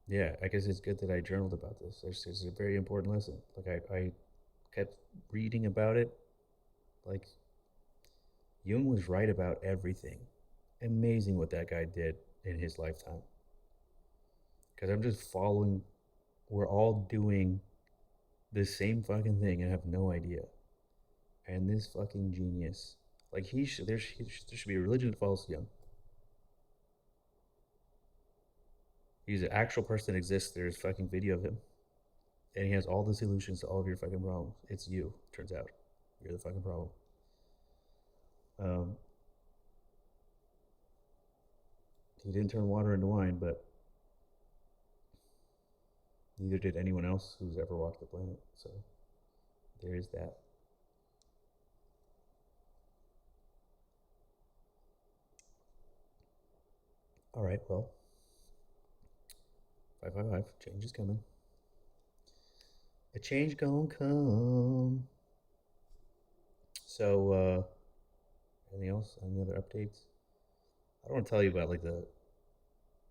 Yeah, I guess it's good that I journaled about this. It's a very important lesson. Like I kept reading about it. Like Jung was right about everything. Amazing what that guy did in his lifetime. Because I'm just following. We're all doing the same fucking thing and have no idea. And this fucking genius, like there should be a religion that follows Jung. He's an actual person that exists. There's fucking video of him, and he has all the solutions to all of your fucking problems. It's you. Turns out, you're the fucking problem. Um, he didn't turn water into wine, but neither did anyone else who's ever walked the planet. So there is that. All right, well, 555. Change is coming. A change gonna come. So, anything else? Any other updates? I don't want to tell you about like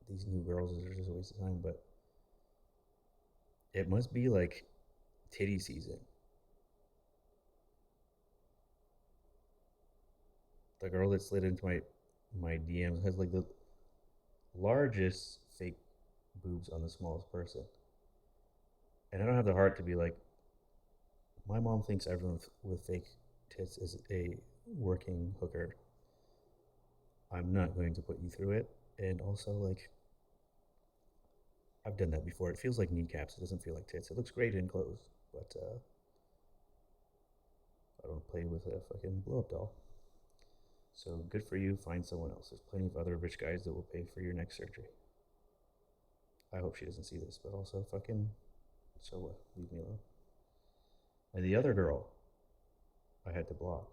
these new girls. They're just a waste of time. But it must be like titty season. The girl that slid into my DMs has like the largest fake boobs on the smallest person, and I don't have the heart to be like, my mom thinks everyone with fake tits is a working hooker. I'm not going to put you through it. And also, like, I've done that before. It feels like kneecaps. It doesn't feel like tits. It looks great in clothes, but I don't play with a fucking blow up doll. So good for you. Find someone else. There's plenty of other rich guys that will pay for your next surgery. I hope she doesn't see this, but also fucking, so what? Leave me alone. And the other girl, I had to block.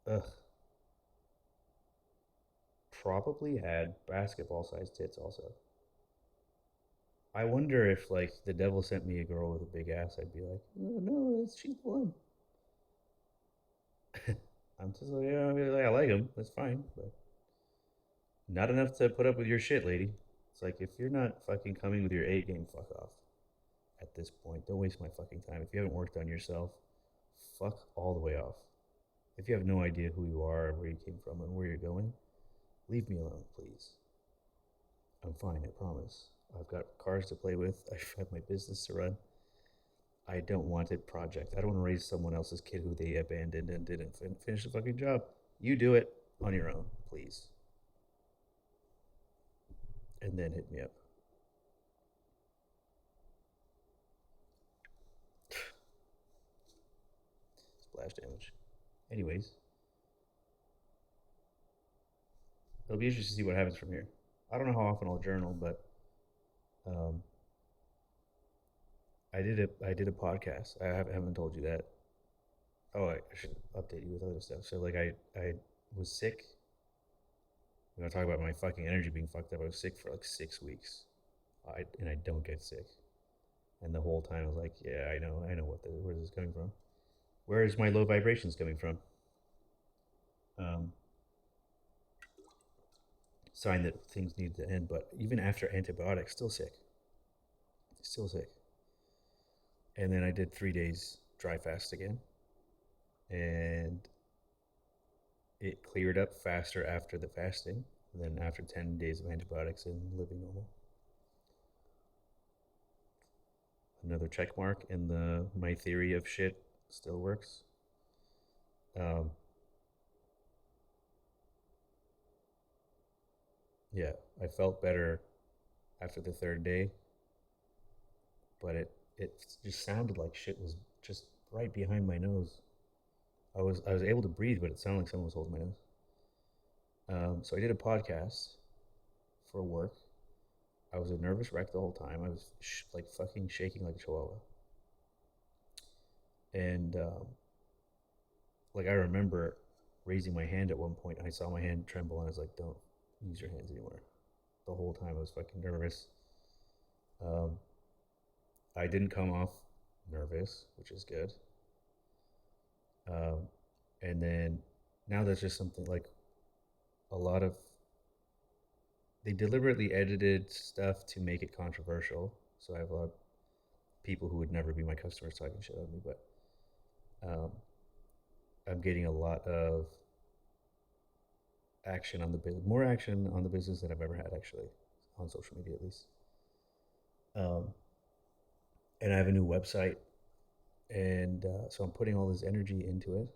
Ugh. Probably had basketball sized tits also. I wonder if like the devil sent me a girl with a big ass, I'd be like, oh, no, she's the one. I'm just like, yeah, I like him. That's fine, but not enough to put up with your shit, lady. It's like if you're not fucking coming with your A game, fuck off. At this point, don't waste my fucking time. If you haven't worked on yourself, fuck all the way off. If you have no idea who you are, where you came from, and where you're going, leave me alone, please. I'm fine, I promise. I've got cars to play with. I have my business to run. I don't want a project. I don't want to raise someone else's kid who they abandoned and didn't finish the fucking job. You do it on your own, please. And then hit me up. Splash damage. Anyways, it'll be interesting to see what happens from here. I don't know how often I'll journal, but um, I did a podcast. Haven't told you that. Oh, I should update you with other stuff. So like I was sick. I'm gonna talk about my fucking energy being fucked up. I was sick for like 6 weeks. I don't get sick. And the whole time I was like, yeah, I know where this is coming from. Where is my low vibrations coming from? Um, Sign that things need to end. But even after antibiotics, still sick, still sick. And then I did 3 days dry fast again, and it cleared up faster after the fasting than after 10 days of antibiotics and living normal. Another check mark in the my theory of shit still works. Um, yeah, I felt better after the third day, but it just sounded like shit was just right behind my nose. I was able to breathe, but it sounded like someone was holding my nose. So I did a podcast for work. I was a nervous wreck the whole time. I was like fucking shaking like a chihuahua, and like I remember raising my hand at one point. I saw my hand tremble, and I was like, "Don't use your hands anymore." The whole time I was fucking nervous. Um, I didn't come off nervous, which is good. Um, and then Now that's just something like a lot of they deliberately edited stuff to make it controversial. So I have a lot of people who would never be my customers talking shit on me, but um, I'm getting a lot of action on the business, more action on the business than I've ever had actually, on social media at least. Um, and I have a new website, and so I'm putting all this energy into it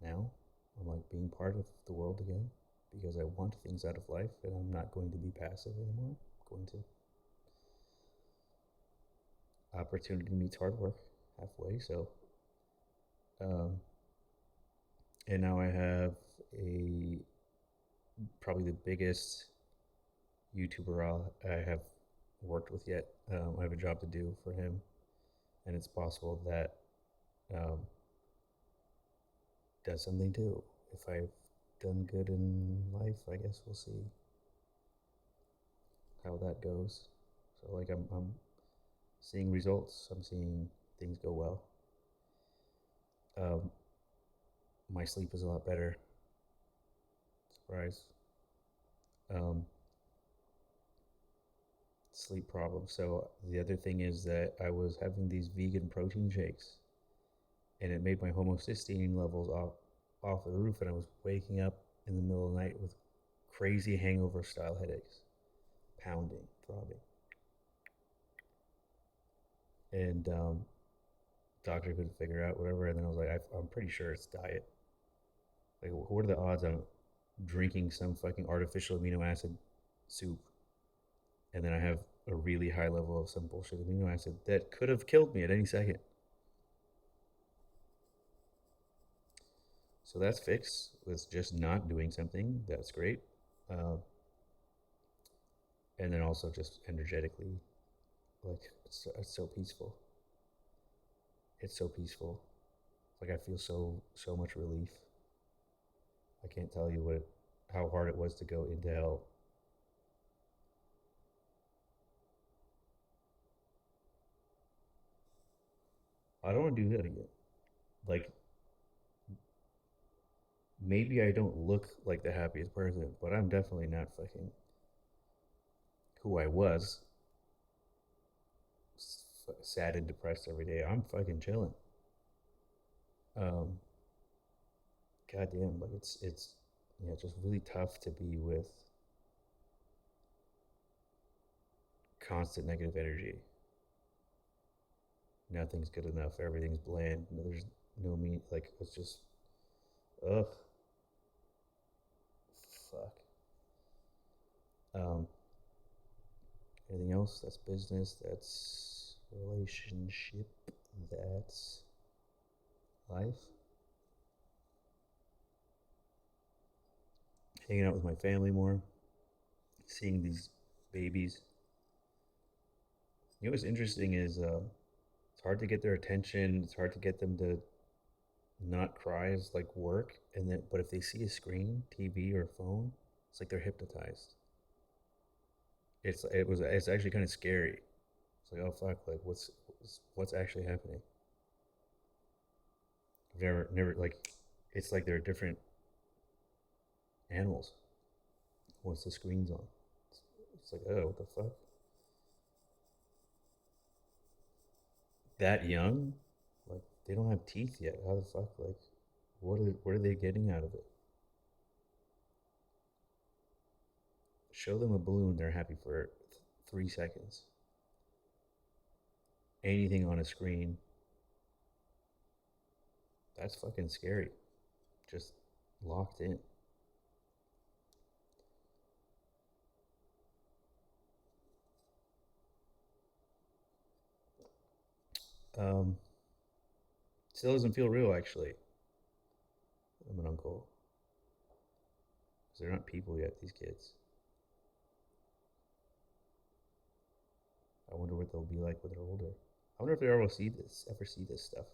now. I'm like being part of the world again because I want things out of life, and I'm not going to be passive anymore. I'm going to opportunity meets hard work halfway. So, um, and now I have a probably the biggest YouTuber I have worked with yet. I have a job to do for him, and it's possible that um, does something too. If I've done good in life, I guess we'll see how that goes. So like I'm seeing results. I'm seeing things go well. Um, my sleep is a lot better. Surprise. Um, sleep problems. So the other thing is that I was having these vegan protein shakes, and it made my homocysteine levels off the roof, and I was waking up in the middle of the night with crazy hangover style headaches, pounding, throbbing, and doctor couldn't figure out whatever. And then I was like, I'm pretty sure it's diet. Like, what are the odds I'm drinking some fucking artificial amino acid soup, and then I have a really high level of some bullshit amino acid that could have killed me at any second. So that's fixed with just not doing something. That's great. Uh, and then also just energetically, like it's so peaceful. It's so peaceful. Like I feel so much relief. I can't tell you how hard it was to go into hell. I don't want to do that again. Like maybe I don't look like the happiest person, but I'm definitely not fucking who I was. Sad and depressed every day. I'm fucking chilling. Um, goddamn, like it's yeah, just really tough to be with constant negative energy. Nothing's good enough. Everything's bland. There's no meat. Like it's just ugh, fuck. Um, anything else? That's business. That's relationship. That's life. Hanging out with my family more. Seeing these babies. You know what's interesting is it's hard to get their attention. It's hard to get them to not cry as like work, and then but if they see a screen, TV or phone, it's like they're hypnotized. It's actually kind of scary. It's like, oh fuck, like what's actually happening? I've never like it's like they're different animals once the screen's on. It's like, oh, what the fuck? That young? Like they don't have teeth yet. How the fuck? Like what are they getting out of it? Show them a balloon, they're happy for 3 seconds. Anything on a screen, that's fucking scary. Just locked in. Um, Still doesn't feel real, actually. I'm an uncle. Because they're not people yet, these kids. I wonder what they'll be like when they're older. I wonder if they ever see this stuff.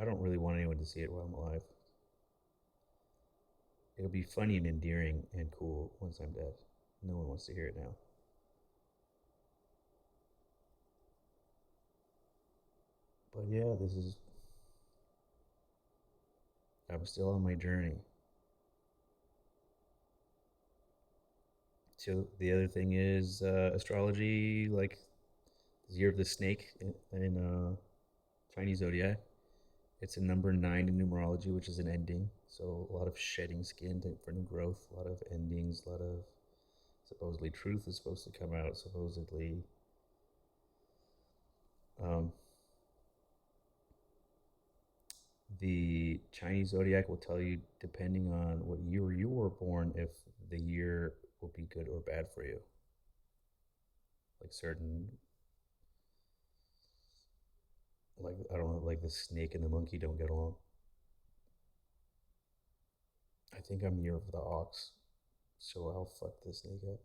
I don't really want anyone to see it while I'm alive. It'll be funny and endearing and cool once I'm dead. No one wants to hear it now. But yeah, I'm still on my journey. So the other thing is astrology, like the year of the snake in Chinese zodiac. It's a number nine in numerology, which is an ending. So a lot of shedding skin for new growth, a lot of endings, a lot of supposedly truth is supposed to come out. Supposedly, um, the Chinese zodiac will tell you, depending on what year you were born, if the year will be good or bad for you. Like certain, like I don't know, like the snake and the monkey don't get along. I think I'm year of the ox, so I'll fuck the snake up.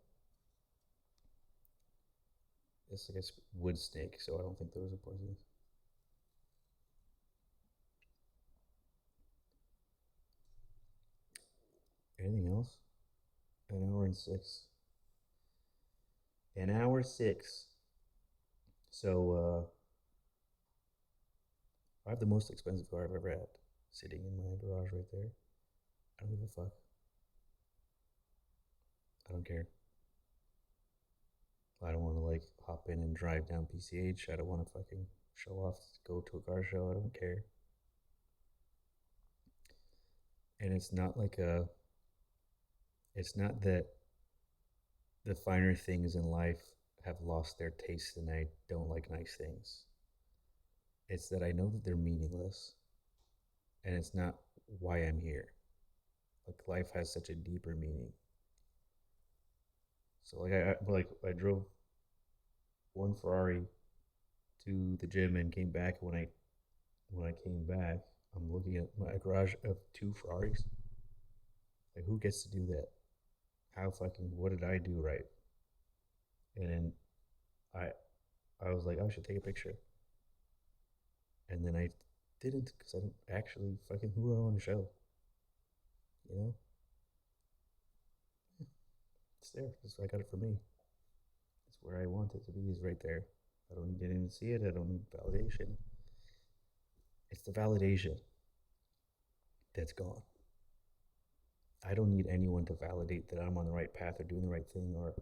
It's like a wood snake, so I don't think those are poisonous. Anything else? An hour and six. An hour six. So I have the most expensive car I've ever had, sitting in my garage right there. I don't give a fuck. I don't care. I don't want to like hop in and drive down PCH. I don't want to fucking show off, go to a car show. I don't care. And it's not like a. It's not that the finer things in life have lost their taste and I don't like nice things. It's that I know that they're meaningless, and it's not why I'm here. Like life has such a deeper meaning. So I drove one Ferrari to the gym and came back. When I came back, I'm looking at my garage of two Ferraris. Like who gets to do that? How fucking what did I do right? And then I I was like, I should take a picture. And then I didn't because I don't actually fucking who do I want to show? You know, it's there. That's why I got it for me. It's where I want it to be. Is right there. I don't need anyone to see it. I don't need validation. It's the validation that's gone. I don't need anyone to validate that I'm on the right path or doing the right thing or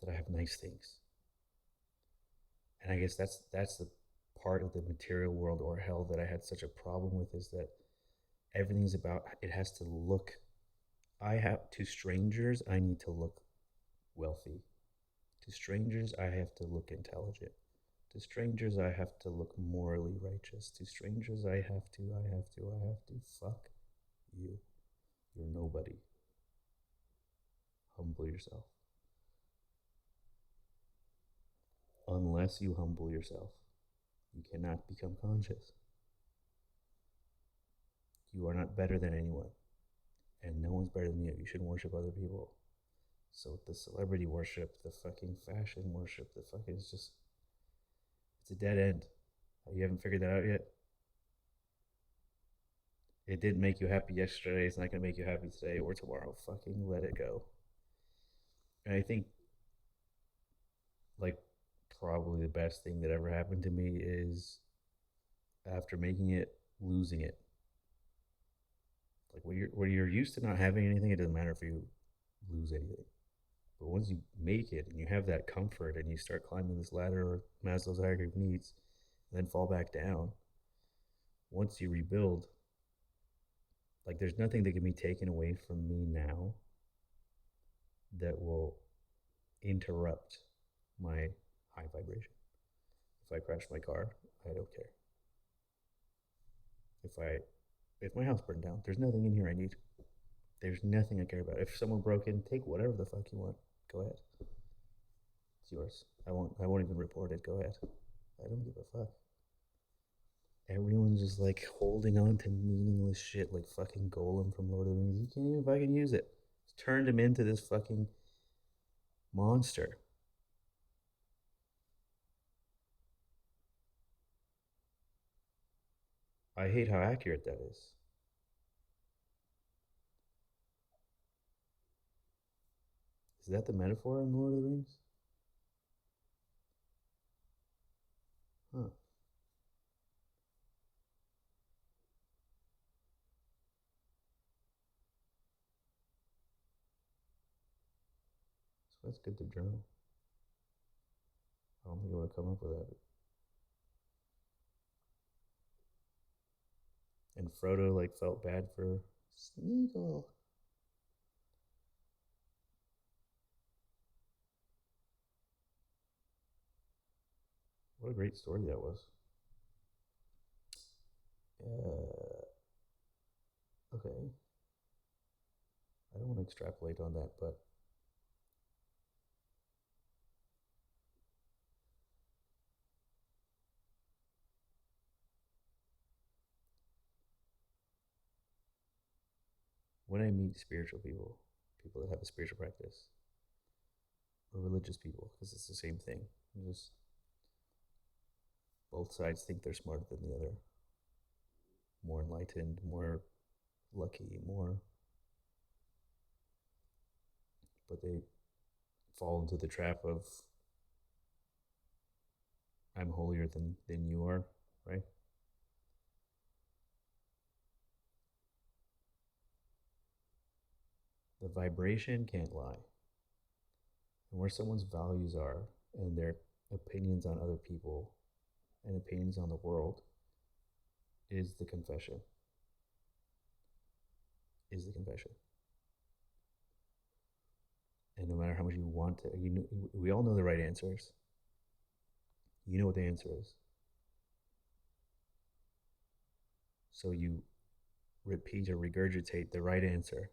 that I have nice things. And I guess that's the part of the material world or hell that I had such a problem with is that everything's about it has to look I have to strangers I need to look wealthy. To strangers I have to look intelligent. To strangers I have to look morally righteous. To strangers I have to fuck you. You're nobody. Humble yourself. Unless you humble yourself, you cannot become conscious. You are not better than anyone, and no one's better than you. You shouldn't worship other people. So the celebrity worship, the fucking fashion worship, the fucking it's a dead end. You haven't figured that out yet. It didn't make you happy yesterday. It's not gonna make you happy today or tomorrow. Fucking let it go. And I think like probably the best thing that ever happened to me is after making it, losing it. Like when you're used to not having anything, it doesn't matter if you lose anything. But once you make it and you have that comfort and you start climbing this ladder or Maslow's hierarchy of needs, and then fall back down, once you rebuild, like there's nothing that can be taken away from me now that will interrupt my high vibration. If I crash my car, I don't care. If I if my house burned down, there's nothing in here I need. There's nothing I care about. If someone broke in, take whatever the fuck you want. Go ahead. It's yours. I won't even report it. Go ahead. I don't give a fuck. Everyone's just like holding on to meaningless shit like fucking Golem from Lord of the Rings. You can't even fucking use it. It's turned him into this fucking monster. I hate how accurate that is. Is that the metaphor in Lord of the Rings? Huh. That's good to journal. I don't think I would have come up with that. And Frodo like felt bad for Smeagol. What a great story that was. Okay. I don't want to extrapolate on that, but when I meet spiritual people, people that have a spiritual practice, or religious people, because it's the same thing. Just both sides think they're smarter than the other, more enlightened, more lucky, more, but they fall into the trap of I'm holier than you are, right? The vibration can't lie. And where someone's values are and their opinions on other people and opinions on the world is the confession. Is the confession. And no matter how much you want to, we all know the right answers. You know what the answer is. So you repeat or regurgitate the right answer.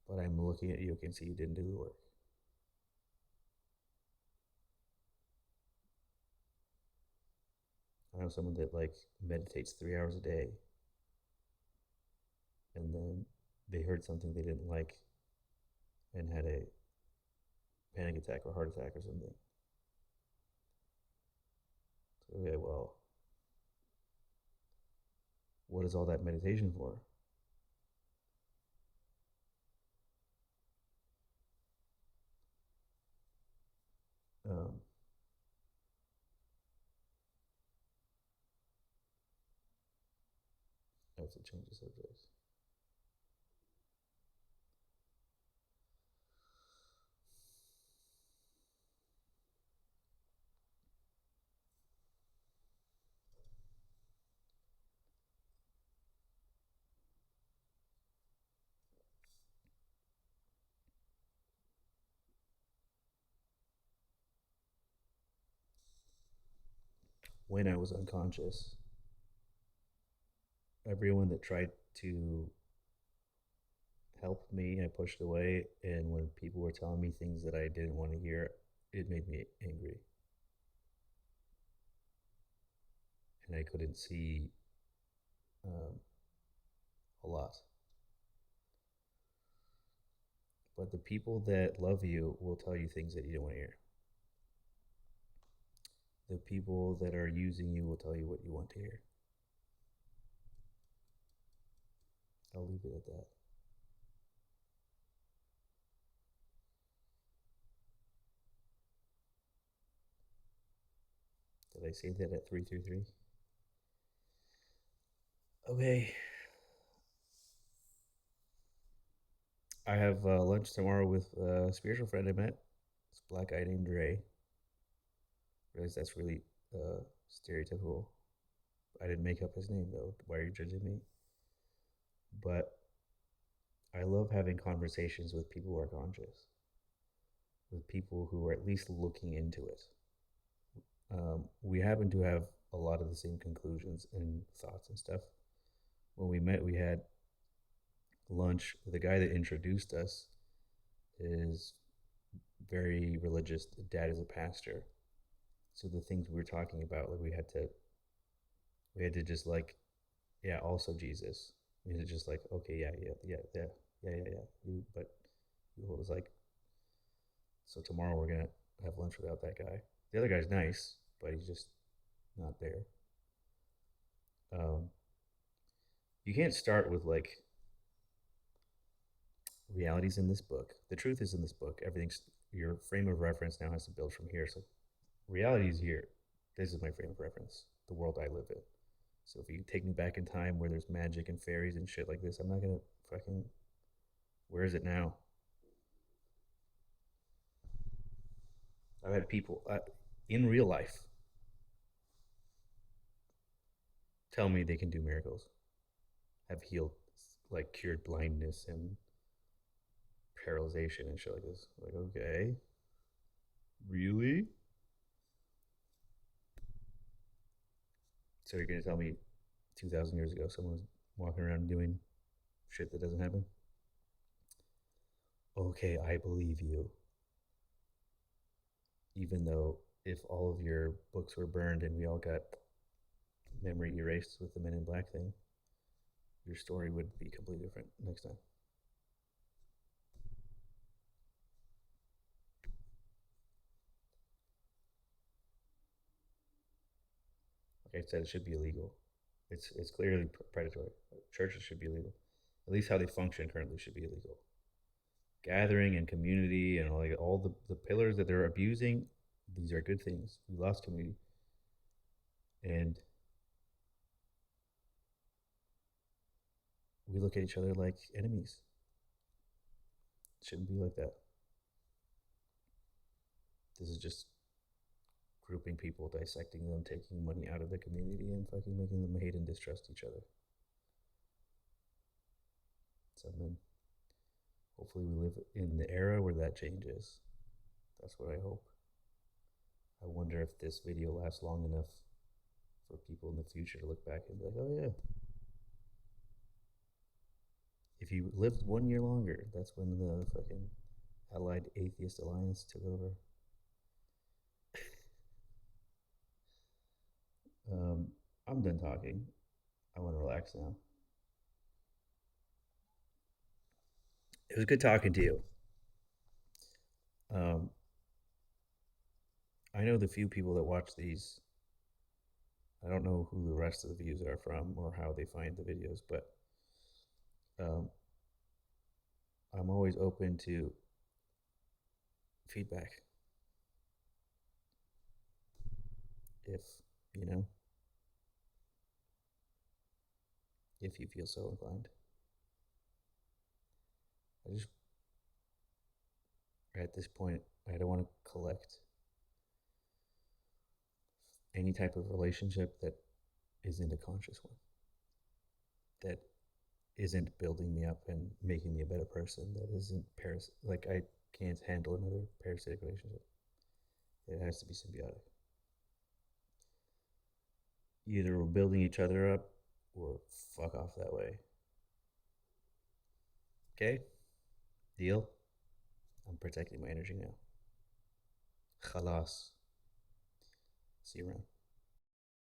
But I'm looking at you, I can see you didn't do the work. I know someone that like meditates 3 hours a day, and then they heard something they didn't like and had a panic attack or heart attack or something. So, okay, well, what is all that meditation for? Um, I have to change the subject. When I was unconscious, everyone that tried to help me, I pushed away. And when people were telling me things that I didn't want to hear, it made me angry. And I couldn't see um, a lot. But the people that love you will tell you things that you don't want to hear. The people that are using you will tell you what you want to hear. I'll leave it at that. Did I say that at 333? Okay. I have lunch tomorrow with a spiritual friend I met. This black guy named Ray. I realize that's really stereotypical. I didn't make up his name though. Why are you judging me? But I love having conversations with people who are conscious, with people who are at least looking into it. We happen to have a lot of the same conclusions and thoughts and stuff. When we met, we had lunch. The guy that introduced us is very religious. Dad is a pastor, so the things we were talking about, like we had to just like, yeah, also Jesus. We had to just like, okay, yeah. But it was like, so tomorrow we're gonna have lunch without that guy. The other guy's nice, but he's just not there. Um, you can't start with like realities in this book. The truth is in this book. Everything's your frame of reference now has to build from here. So reality is here. This is my frame of reference, the world I live in. So if you take me back in time where there's magic and fairies and shit like this, I'm not gonna fucking. Where is it now? I've had people in real life tell me they can do miracles, have healed, like cured blindness and paralyzation and shit like this. Like, okay, really? So you're gonna tell me 2,000 years ago someone was walking around doing shit that doesn't happen? Okay, I believe you. Even though if all of your books were burned and we all got memory erased with the Men in Black thing, your story would be completely different next time. Like I said, it should be illegal. It's clearly predatory. Churches should be illegal. At least how they function currently should be illegal. Gathering and community and like all the pillars that they're abusing, these are good things. We lost community. And we look at each other like enemies. It shouldn't be like that. This is just grouping people, dissecting them, taking money out of the community, and fucking making them hate and distrust each other. So then, hopefully, we live in the era where that changes. That's what I hope. I wonder if this video lasts long enough for people in the future to look back and be like, oh yeah. If you lived 1 year longer, that's when the fucking Allied Atheist Alliance took over. Um, I'm done talking. I want to relax now. It was good talking to you. Um, I know the few people that watch these. I don't know who the rest of the views are from or how they find the videos, but um, I'm always open to feedback if you know if you feel so inclined. I just at this point I don't want to collect any type of relationship that isn't a conscious one, that isn't building me up and making me a better person, that isn't like I can't handle another parasitic relationship. It has to be symbiotic. Either we're building each other up or fuck off that way. Okay? Deal? I'm protecting my energy now. Khalas. See you around.